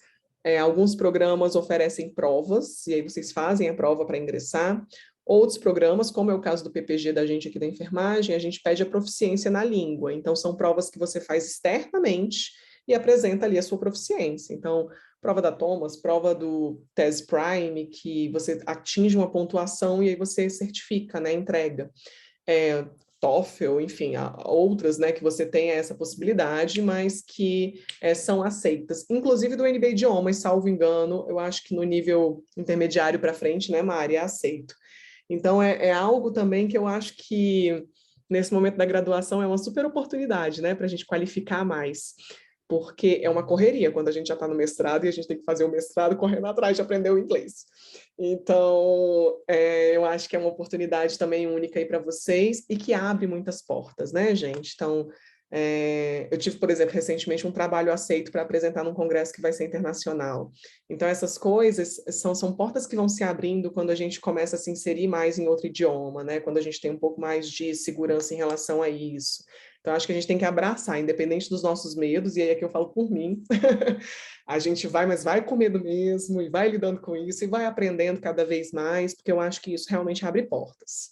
Speaker 2: Alguns programas oferecem provas, e aí vocês fazem a prova para ingressar. Outros programas, como é o caso do PPG da gente aqui da enfermagem, a gente pede a proficiência na língua. Então, são provas que você faz externamente e apresenta ali a sua proficiência. Então, prova da Thomas, prova do TES Prime, que você atinge uma pontuação e aí você certifica, né, entrega. TOEFL, enfim, há outras, né, que você tenha essa possibilidade, mas que são aceitas. Inclusive do NB Idiomas, salvo engano, eu acho que no nível intermediário para frente, né, Mari, é aceito. Então, é algo também que eu acho que, nesse momento da graduação, é uma super oportunidade, né, para a gente qualificar mais, porque é uma correria quando a gente já está no mestrado e a gente tem que fazer o mestrado correndo atrás de aprender o inglês. Então, eu acho que é uma oportunidade também única aí para vocês e que abre muitas portas, né, gente? Então, eu tive, por exemplo, recentemente um trabalho aceito para apresentar num congresso que vai ser internacional. Então, essas coisas são portas que vão se abrindo quando a gente começa a se inserir mais em outro idioma, né? Quando a gente tem um pouco mais de segurança em relação a isso. Então, acho que a gente tem que abraçar, independente dos nossos medos, e aí é que eu falo por mim. A gente vai, mas vai com medo mesmo, e vai lidando com isso, e vai aprendendo cada vez mais, porque eu acho que isso realmente abre portas.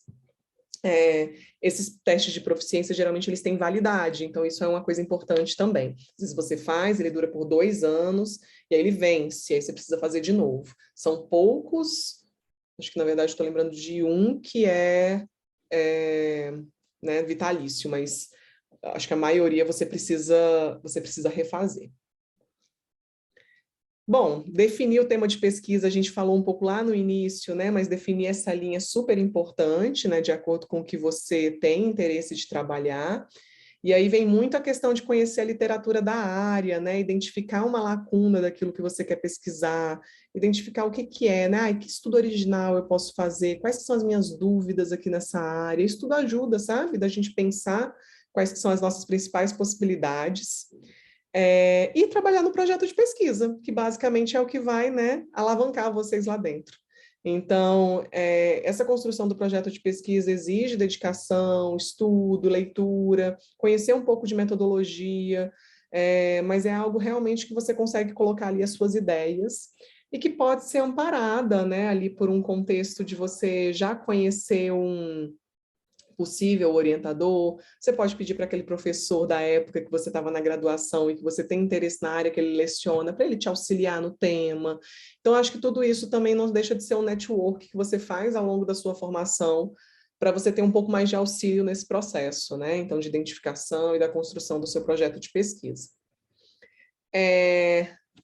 Speaker 2: Esses testes de proficiência, geralmente, eles têm validade, então isso é uma coisa importante também. Às vezes você faz, ele dura por 2 anos, e aí ele vence, aí você precisa fazer de novo. São poucos, acho que, na verdade, estou lembrando de um que né, vitalício, mas acho que a maioria você precisa refazer. Bom, definir o tema de pesquisa, a gente falou um pouco lá no início, né? Mas definir essa linha é super importante, né? De acordo com o que você tem interesse de trabalhar. E aí vem muito a questão de conhecer a literatura da área, né? Identificar uma lacuna daquilo que você quer pesquisar, identificar o que é, né? Ai, que estudo original eu posso fazer? Quais são as minhas dúvidas aqui nessa área? Isso tudo ajuda, sabe? Da gente pensar quais são as nossas principais possibilidades. E trabalhar no projeto de pesquisa, que basicamente é o que vai, né, alavancar vocês lá dentro. Então, essa construção do projeto de pesquisa exige dedicação, estudo, leitura, conhecer um pouco de metodologia, mas é algo realmente que você consegue colocar ali as suas ideias e que pode ser amparada, né, ali por um contexto de você já conhecer um possível orientador, você pode pedir para aquele professor da época que você estava na graduação e que você tem interesse na área que ele leciona, para ele te auxiliar no tema. Então, acho que tudo isso também não deixa de ser um network que você faz ao longo da sua formação, para você ter um pouco mais de auxílio nesse processo, né? Então, de identificação e da construção do seu projeto de pesquisa.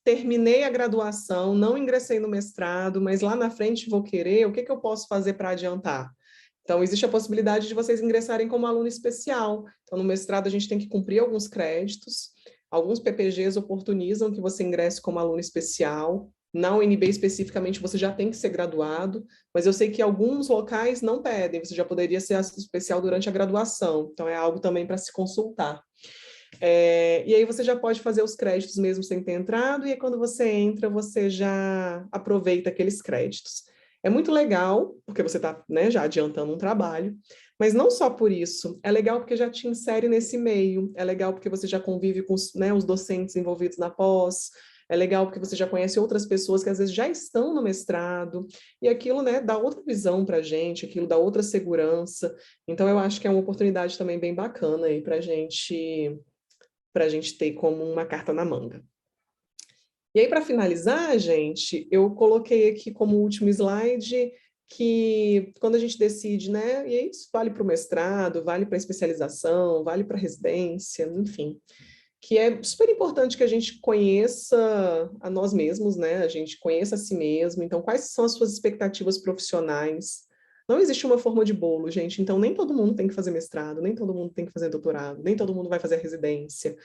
Speaker 2: Terminei a graduação, não ingressei no mestrado, mas lá na frente vou querer, o que eu posso fazer para adiantar? Então, existe a possibilidade de vocês ingressarem como aluno especial. Então, no mestrado, a gente tem que cumprir alguns créditos. Alguns PPGs oportunizam que você ingresse como aluno especial. Na UNB, especificamente, você já tem que ser graduado, mas eu sei que alguns locais não pedem, você já poderia ser especial durante a graduação. Então, é algo também para se consultar. E aí você já pode fazer os créditos mesmo sem ter entrado, e aí quando você entra, você já aproveita aqueles créditos. É muito legal, porque você está, né, já adiantando um trabalho, mas não só por isso, é legal porque já te insere nesse meio, é legal porque você já convive com os docentes envolvidos na pós, é legal porque você já conhece outras pessoas que às vezes já estão no mestrado, e aquilo, né, dá outra visão para a gente, aquilo dá outra segurança. Então, eu acho que é uma oportunidade também bem bacana aí para a gente ter como uma carta na manga. E aí, para finalizar, gente, eu coloquei aqui como último slide que quando a gente decide, né, e isso vale para o mestrado, vale para a especialização, vale para a residência, enfim, que é super importante que a gente conheça a nós mesmos, né, a gente conheça a si mesmo, então quais são as suas expectativas profissionais. Não existe uma forma de bolo, gente, então nem todo mundo tem que fazer mestrado, nem todo mundo tem que fazer doutorado, nem todo mundo vai fazer residência.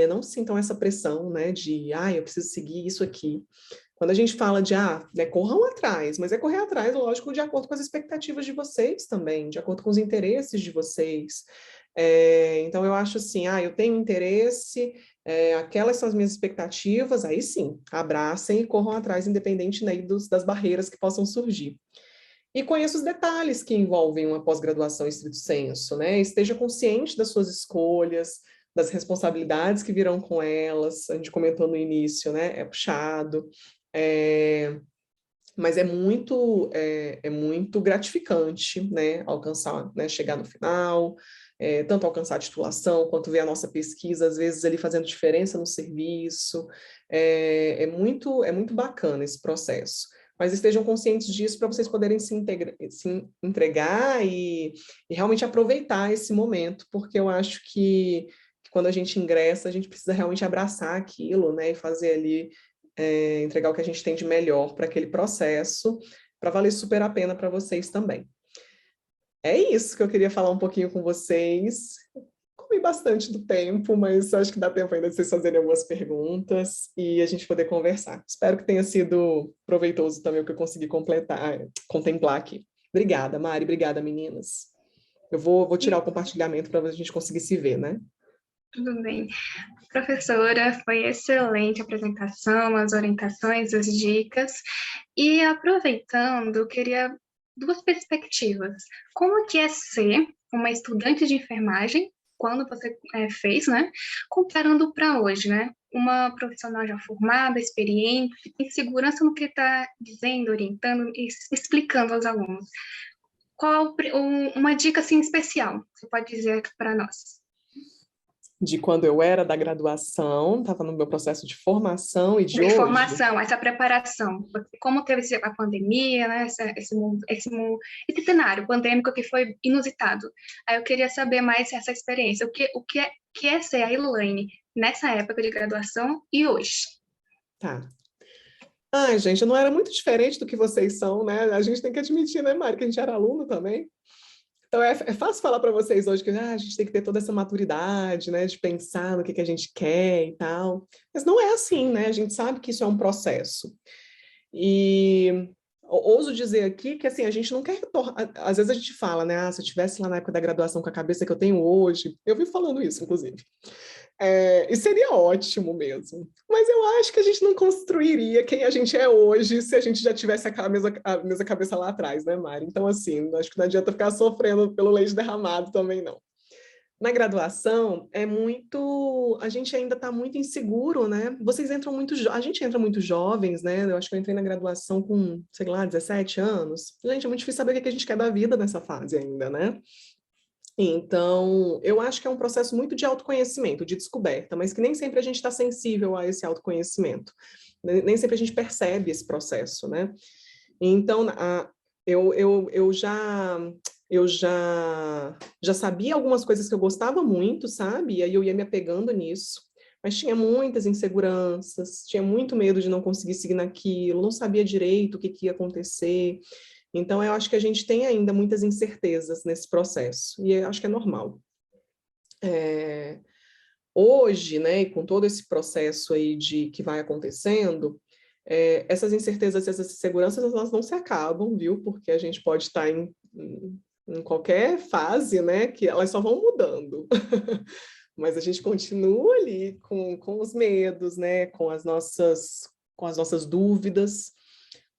Speaker 2: Não sintam essa pressão, né, de, eu preciso seguir isso aqui. Quando a gente fala de, né, corram atrás, mas é correr atrás, lógico, de acordo com as expectativas de vocês também, de acordo com os interesses de vocês. Então, eu acho assim, eu tenho interesse, aquelas são as minhas expectativas, aí sim, abracem e corram atrás, independente, né, das barreiras que possam surgir. E conheça os detalhes que envolvem uma pós-graduação em estrito sensu, né? Esteja consciente das suas escolhas, das responsabilidades que virão com elas. A gente comentou no início, né? É puxado, mas é muito gratificante, né? Alcançar, né? Chegar no final, tanto alcançar a titulação, quanto ver a nossa pesquisa, às vezes, ali fazendo diferença no serviço. É muito bacana esse processo. mas estejam conscientes disso para vocês poderem se entregar e realmente aproveitar esse momento, porque eu acho que quando a gente ingressa, a gente precisa realmente abraçar aquilo, né, e fazer ali, entregar o que a gente tem de melhor para aquele processo, para valer super a pena para vocês também. É isso que eu queria falar um pouquinho com vocês. Comi bastante do tempo, mas acho que dá tempo ainda de vocês fazerem algumas perguntas e a gente poder conversar. Espero que tenha sido proveitoso também o que eu consegui contemplar aqui. Obrigada, Mari. Obrigada, meninas. Eu vou tirar o compartilhamento para a gente conseguir se ver, né?
Speaker 3: Tudo bem. Professora, foi excelente a apresentação, as orientações, as dicas. E aproveitando, queria duas perspectivas. Como que é ser uma estudante de enfermagem, quando você fez, né? Comparando para hoje, né? Uma profissional já formada, experiente, que tem segurança no que está dizendo, orientando e explicando aos alunos. Qual uma dica assim especial que você pode dizer para nós?
Speaker 2: De quando eu era da graduação, estava no meu processo de formação e de hoje.
Speaker 3: Formação, essa preparação, como teve a pandemia, né, esse cenário pandêmico que foi inusitado. Aí eu queria saber mais essa experiência, o que é ser a Elaine nessa época de graduação e hoje?
Speaker 2: Tá. Ai, gente, eu não era muito diferente do que vocês são, né? A gente tem que admitir, né, Mari, que a gente era aluno também. Então, é fácil falar para vocês hoje que a gente tem que ter toda essa maturidade, né, de pensar no que a gente quer e tal. Mas não é assim, né? A gente sabe que isso é um processo. E ouso dizer aqui que, assim, a gente não quer... Às vezes a gente fala, né? Se eu estivesse lá na época da graduação com a cabeça que eu tenho hoje... Eu vivo falando isso, inclusive. E seria ótimo mesmo. Mas eu acho que a gente não construiria quem a gente é hoje se a gente já tivesse a mesma cabeça lá atrás, né, Mari? Então, assim, acho que não adianta ficar sofrendo pelo leite derramado também, não. Na graduação, a gente ainda está muito inseguro, né? Vocês entram a gente entra muito jovens, né? Eu acho que eu entrei na graduação com, sei lá, 17 anos. Gente, é muito difícil saber o que a gente quer da vida nessa fase ainda, né? Então, eu acho que é um processo muito de autoconhecimento, de descoberta, mas que nem sempre a gente está sensível a esse autoconhecimento. Nem sempre a gente percebe esse processo, né? Então, eu já sabia algumas coisas que eu gostava muito, sabe? E aí eu ia me apegando nisso. Mas tinha muitas inseguranças, tinha muito medo de não conseguir seguir naquilo, não sabia direito o que ia acontecer. Então, eu acho que a gente tem ainda muitas incertezas nesse processo, e eu acho que é normal. Hoje, né, e com todo esse processo aí que vai acontecendo, essas incertezas e essas inseguranças, elas não se acabam, viu? Porque a gente pode estar em qualquer fase, né, que elas só vão mudando. Mas a gente continua ali com os medos, né, com as nossas dúvidas.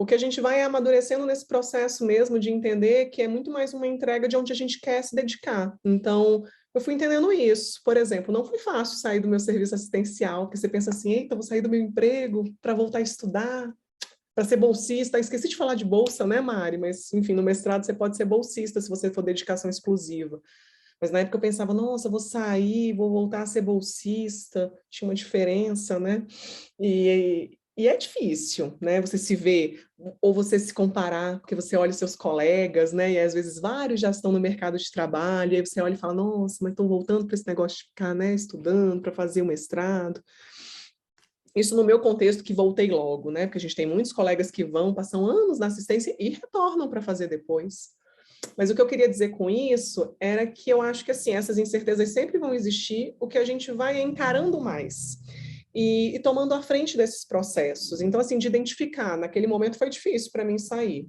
Speaker 2: O que a gente vai amadurecendo nesse processo mesmo de entender que é muito mais uma entrega de onde a gente quer se dedicar. Então, eu fui entendendo isso. Por exemplo, não foi fácil sair do meu serviço assistencial, porque você pensa assim, eita, vou sair do meu emprego para voltar a estudar, para ser bolsista. Esqueci de falar de bolsa, né, Mari? Mas, enfim, no mestrado você pode ser bolsista se você for dedicação exclusiva. Mas na época eu pensava, nossa, vou sair, vou voltar a ser bolsista. Tinha uma diferença, né? E é difícil, né? Você se vê, ou você se comparar, porque você olha os seus colegas, né? E às vezes vários já estão no mercado de trabalho, e aí você olha e fala, nossa, mas estou voltando para esse negócio de ficar, né, estudando, para fazer o mestrado. Isso no meu contexto que voltei logo, né? Porque a gente tem muitos colegas que passam anos na assistência e retornam para fazer depois. Mas o que eu queria dizer com isso era que eu acho que, assim, essas incertezas sempre vão existir, o que a gente vai encarando mais. E tomando a frente desses processos. Então, assim, de identificar, naquele momento foi difícil para mim sair,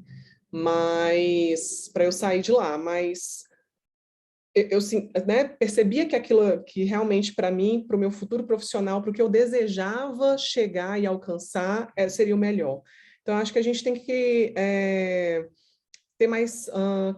Speaker 2: mas para eu sair de lá, mas eu né, percebia que aquilo que realmente para mim, para o meu futuro profissional, para o que eu desejava chegar e alcançar, seria o melhor. Então, acho que a gente tem que ter mais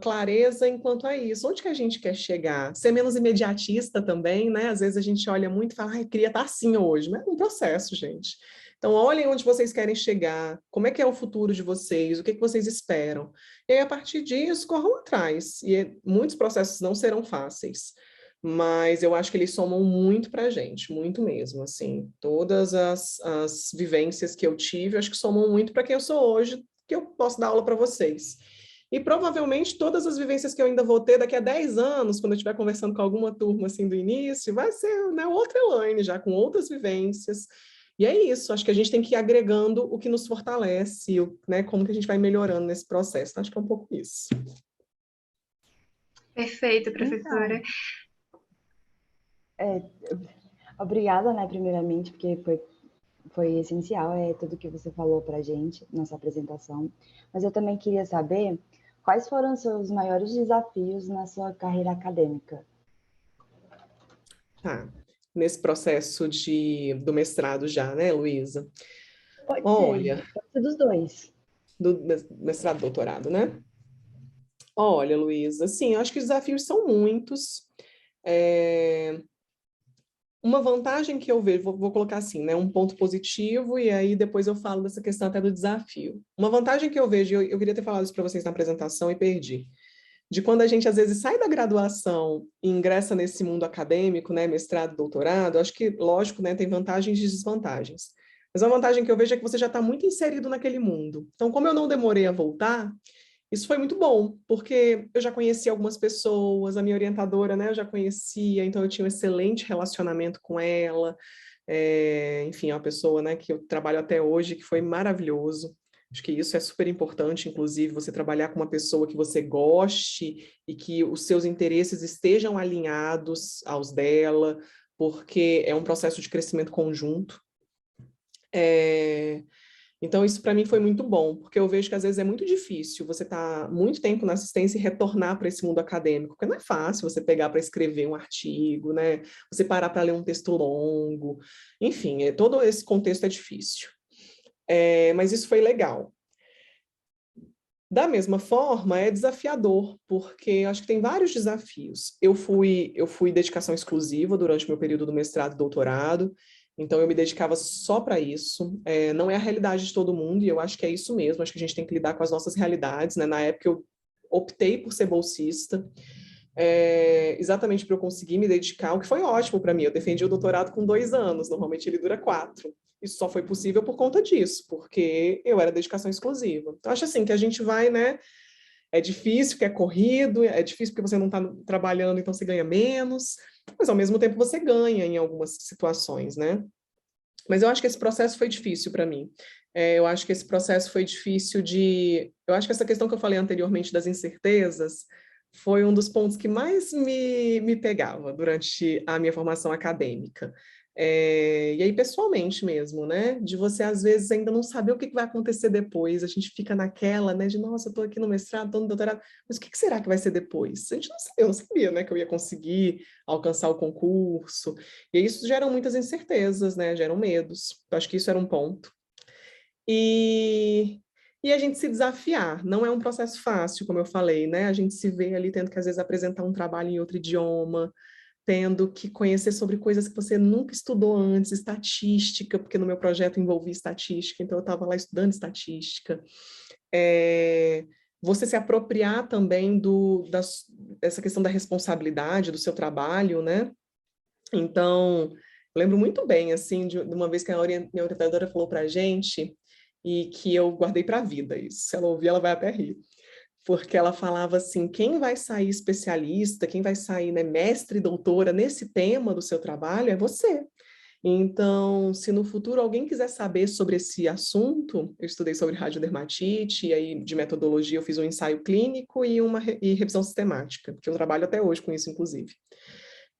Speaker 2: clareza enquanto a isso. Onde que a gente quer chegar? Ser menos imediatista também, né? Às vezes a gente olha muito e fala, ai, queria estar assim hoje. Mas é um processo, gente. Então, olhem onde vocês querem chegar, como é que é o futuro de vocês, o que vocês esperam. E aí, a partir disso, corram atrás. E muitos processos não serão fáceis, mas eu acho que eles somam muito para a gente, muito mesmo, assim. Todas as vivências que eu tive, eu acho que somam muito para quem eu sou hoje, que eu posso dar aula para vocês. E provavelmente todas as vivências que eu ainda vou ter daqui a 10 anos, quando eu estiver conversando com alguma turma assim do início, vai ser, né, outra Elaine, já com outras vivências. E é isso, acho que a gente tem que ir agregando o que nos fortalece, né, como que a gente vai melhorando nesse processo. Acho que é um pouco isso.
Speaker 3: Perfeito, professora.
Speaker 4: Então, obrigada, né, primeiramente, porque foi essencial, tudo que você falou para a gente, nossa apresentação. Mas eu também queria saber quais foram os seus maiores desafios na sua carreira acadêmica?
Speaker 2: Tá. Nesse processo do mestrado já, né, Luísa?
Speaker 4: Pode
Speaker 2: Olha,
Speaker 4: ser dos dois.
Speaker 2: do mestrado, doutorado, né? Olha, Luísa, sim, eu acho que os desafios são muitos. Uma vantagem que eu vejo, vou colocar assim, né, um ponto positivo, e aí depois eu falo dessa questão até do desafio. Uma vantagem que eu vejo, eu queria ter falado isso para vocês na apresentação e perdi, de quando a gente às vezes sai da graduação e ingressa nesse mundo acadêmico, né, mestrado, doutorado, acho que, lógico, né, tem vantagens e desvantagens. Mas a vantagem que eu vejo é que você já está muito inserido naquele mundo. Então, como eu não demorei a voltar, isso foi muito bom, porque eu já conhecia algumas pessoas, a minha orientadora, né, eu já conhecia, então eu tinha um excelente relacionamento com ela, enfim, é uma pessoa, né, que eu trabalho até hoje, que foi maravilhoso. Acho que isso é super importante, inclusive, você trabalhar com uma pessoa que você goste e que os seus interesses estejam alinhados aos dela, porque é um processo de crescimento conjunto. Então, isso para mim foi muito bom, porque eu vejo que às vezes é muito difícil você estar muito tempo na assistência e retornar para esse mundo acadêmico, porque não é fácil você pegar para escrever um artigo, né? Você parar para ler um texto longo, enfim, todo esse contexto é difícil. Mas isso foi legal. Da mesma forma, é desafiador, porque eu acho que tem vários desafios. Eu fui dedicação exclusiva durante o meu período do mestrado e doutorado, então eu me dedicava só para isso. Não é a realidade de todo mundo, e eu acho que é isso mesmo, acho que a gente tem que lidar com as nossas realidades, né? Na época eu optei por ser bolsista, exatamente para eu conseguir me dedicar, o que foi ótimo para mim. Eu defendi o doutorado com 2 anos, normalmente ele dura 4. Isso só foi possível por conta disso, porque eu era dedicação exclusiva. Então, acho assim, que a gente vai, né? É difícil, que é corrido, é difícil porque você não está trabalhando, então você ganha menos, mas ao mesmo tempo você ganha em algumas situações, né? Mas eu acho que esse processo foi difícil para mim. Eu acho que esse processo foi difícil eu acho que essa questão que eu falei anteriormente das incertezas foi um dos pontos que mais me pegava durante a minha formação acadêmica. E aí, pessoalmente mesmo, né? De você, às vezes, ainda não saber o que vai acontecer depois. A gente fica naquela, né? De, nossa, eu estou aqui no mestrado, estou no doutorado, mas o que será que vai ser depois? A gente não sabia, eu não sabia, né? Que eu ia conseguir alcançar o concurso. E isso geram muitas incertezas, né? Geram medos. Eu acho que isso era um ponto. E a gente se desafiar. Não é um processo fácil, como eu falei, né? A gente se vê ali tendo que, às vezes, apresentar um trabalho em outro idioma, tendo que conhecer sobre coisas que você nunca estudou antes, estatística, porque no meu projeto envolvia estatística, então eu estava lá estudando estatística. Você se apropriar também dessa questão da responsabilidade do seu trabalho, né? Então, eu lembro muito bem, assim, de uma vez que minha orientadora falou para a gente, e que eu guardei para a vida isso. Se ela ouvir, ela vai até rir. Porque ela falava assim, quem vai sair especialista, quem vai sair, né, mestre e doutora nesse tema do seu trabalho é você. Então, se no futuro alguém quiser saber sobre esse assunto, eu estudei sobre radiodermatite, e aí de metodologia eu fiz um ensaio clínico e revisão sistemática, que eu trabalho até hoje com isso, inclusive.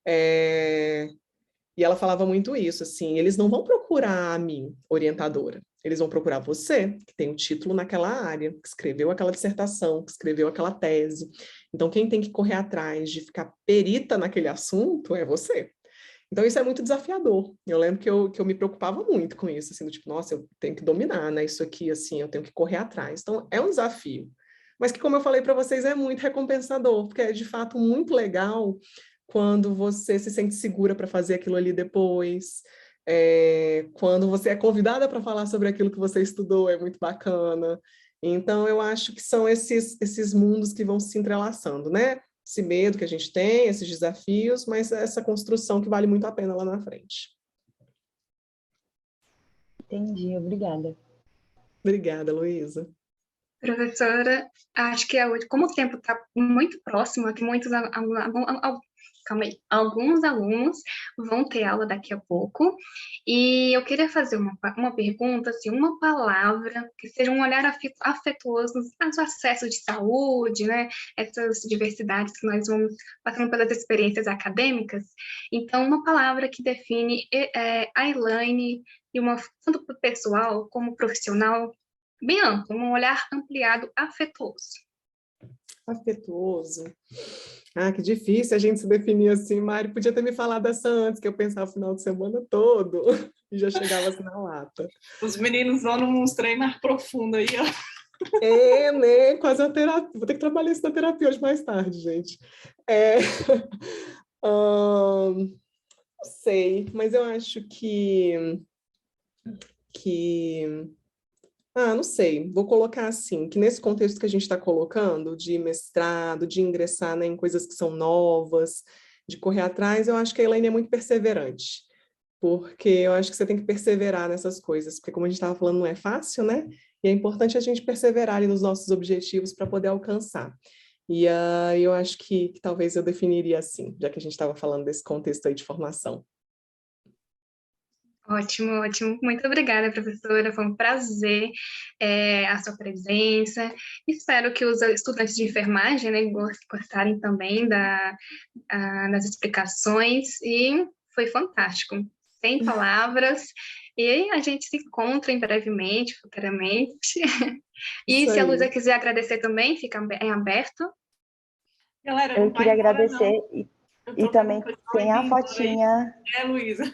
Speaker 2: E ela falava muito isso, assim, eles não vão procurar a mim, orientadora, eles vão procurar você, que tem o título naquela área, que escreveu aquela dissertação, que escreveu aquela tese. Então, quem tem que correr atrás de ficar perita naquele assunto é você. Então, isso é muito desafiador. Eu lembro que eu me preocupava muito com isso, assim, do tipo, nossa, eu tenho que dominar, né, isso aqui, assim, eu tenho que correr atrás. Então, é um desafio. Mas que, como eu falei para vocês, é muito recompensador, porque é, de fato, muito legal quando você se sente segura para fazer aquilo ali depois, quando você é convidada para falar sobre aquilo que você estudou, é muito bacana. Então, eu acho que são esses mundos que vão se entrelaçando, né? Esse medo que a gente tem, esses desafios, mas essa construção que vale muito a pena lá na frente.
Speaker 4: Entendi, obrigada.
Speaker 2: Obrigada, Luísa.
Speaker 3: Professora, acho que como o tempo está muito próximo, aqui alguns alunos vão ter aula daqui a pouco, e eu queria fazer uma pergunta, assim, uma palavra que seja um olhar afetuoso aos acessos de saúde, né, essas diversidades que nós vamos passando pelas experiências acadêmicas. Então, uma palavra que define a Elaine, tanto para o pessoal como profissional, bem amplo, um olhar ampliado, afetuoso.
Speaker 2: Afetuoso. Ah, que difícil a gente se definir assim, Mari. Podia ter me falado essa antes, que eu pensava o final de semana todo e já chegava assim na lata.
Speaker 1: Os meninos vão num treinos profundo aí, ó.
Speaker 2: Né? Quase a terapia. Vou ter que trabalhar isso na terapia hoje mais tarde, gente. Não sei, mas eu acho que não sei, vou colocar assim, que nesse contexto que a gente está colocando, de mestrado, de ingressar, né, em coisas que são novas, de correr atrás, eu acho que a Elaine é muito perseverante, porque eu acho que você tem que perseverar nessas coisas, porque como a gente estava falando, não é fácil, né? E é importante a gente perseverar ali nos nossos objetivos para poder alcançar. E eu acho que talvez eu definiria assim, já que a gente estava falando desse contexto aí de formação.
Speaker 3: Ótimo, ótimo. Muito obrigada, professora. Foi um prazer a sua presença. Espero que os estudantes de enfermagem, né, gostarem também das explicações. E foi fantástico. Sem palavras. E a gente se encontra em brevemente, futuramente. E se a Luísa quiser agradecer também, fica em aberto.
Speaker 1: Galera,
Speaker 4: eu queria agradecer e também tem a fotinha.
Speaker 1: Luísa.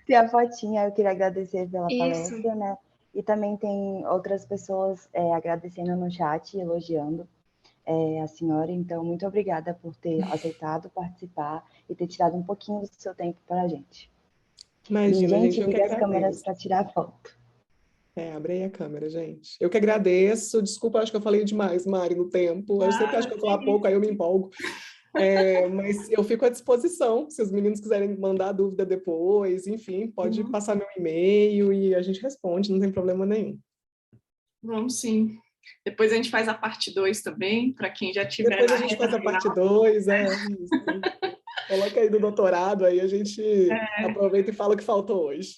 Speaker 4: Tem a fotinha, eu queria agradecer pela palestra, né? E também tem outras pessoas agradecendo no chat, elogiando a senhora. Então, muito obrigada por ter aceitado participar e ter tirado um pouquinho do seu tempo para a gente.
Speaker 2: Imagina,
Speaker 4: gente, liga as câmeras para tirar foto.
Speaker 2: Abre aí a câmera, gente. Eu que agradeço. Desculpa, acho que eu falei demais, Mari, no tempo. Eu sempre acho que eu falo pouco, aí eu me empolgo. Mas eu fico à disposição, se os meninos quiserem mandar dúvida depois, enfim, pode passar meu e-mail e a gente responde, não tem problema nenhum.
Speaker 1: Vamos sim. Depois a gente faz a parte 2 também, para quem já tiver.
Speaker 2: Depois a gente faz a parte 2, isso. Coloca aí do doutorado, aí a gente aproveita e fala o que faltou hoje.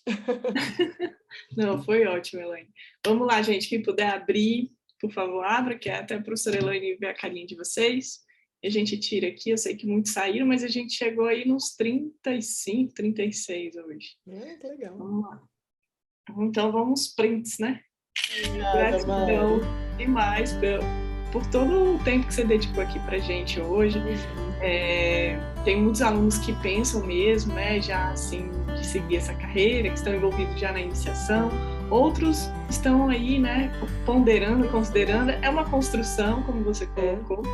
Speaker 1: Não, foi ótimo, Elaine. Vamos lá, gente, quem puder abrir, por favor, abra, que até a professora Elaine ver a carinha de vocês. A gente tira aqui, eu sei que muitos saíram, mas a gente chegou aí nos 35, 36 hoje.
Speaker 2: Que legal.
Speaker 1: Vamos lá. Então, vamos prints, né?
Speaker 2: Gratidão
Speaker 1: demais por todo o tempo que você dedicou aqui pra gente hoje. Tem muitos alunos que pensam mesmo, né, já assim, de seguir essa carreira, que estão envolvidos já na iniciação. Outros estão aí, né, ponderando, considerando. É uma construção, como você colocou.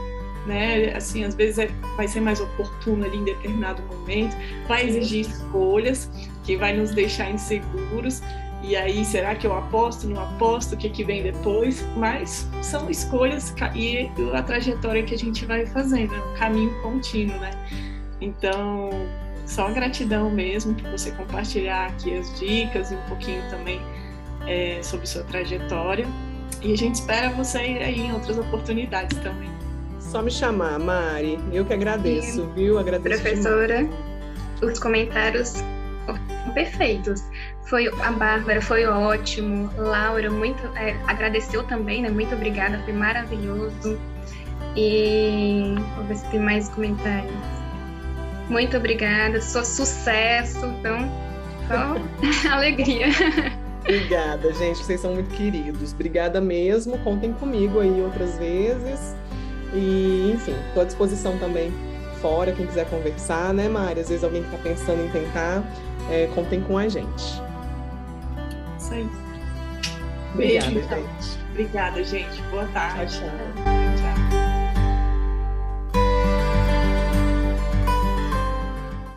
Speaker 1: Né? Assim, às vezes vai ser mais oportuno ali em determinado momento, vai exigir escolhas que vai nos deixar inseguros, e aí será que eu aposto, não aposto, o que vem depois? Mas são escolhas e a trajetória que a gente vai fazendo, é um caminho contínuo, né? Então, só gratidão mesmo por você compartilhar aqui as dicas e um pouquinho também sobre sua trajetória, e a gente espera você aí em outras oportunidades também.
Speaker 2: Só me chamar, Mari. Eu que agradeço, viu? Agradeço
Speaker 3: professora,
Speaker 2: demais.
Speaker 3: Os comentários perfeitos. A Bárbara foi ótimo. Laura agradeceu também, né? Muito obrigada, foi maravilhoso. E vou ver se tem mais comentários. Muito obrigada, sucesso. Então, só alegria.
Speaker 2: Obrigada, gente. Vocês são muito queridos. Obrigada mesmo. Contem comigo aí outras vezes. E, enfim, estou à disposição também fora, quem quiser conversar, né, Mari? Às vezes alguém que está pensando em tentar, contem com a gente.
Speaker 1: Isso aí.
Speaker 2: Obrigada,
Speaker 1: Beijo, então.
Speaker 2: gente.
Speaker 1: Obrigada, gente. Boa tarde.
Speaker 2: Tchau, tchau.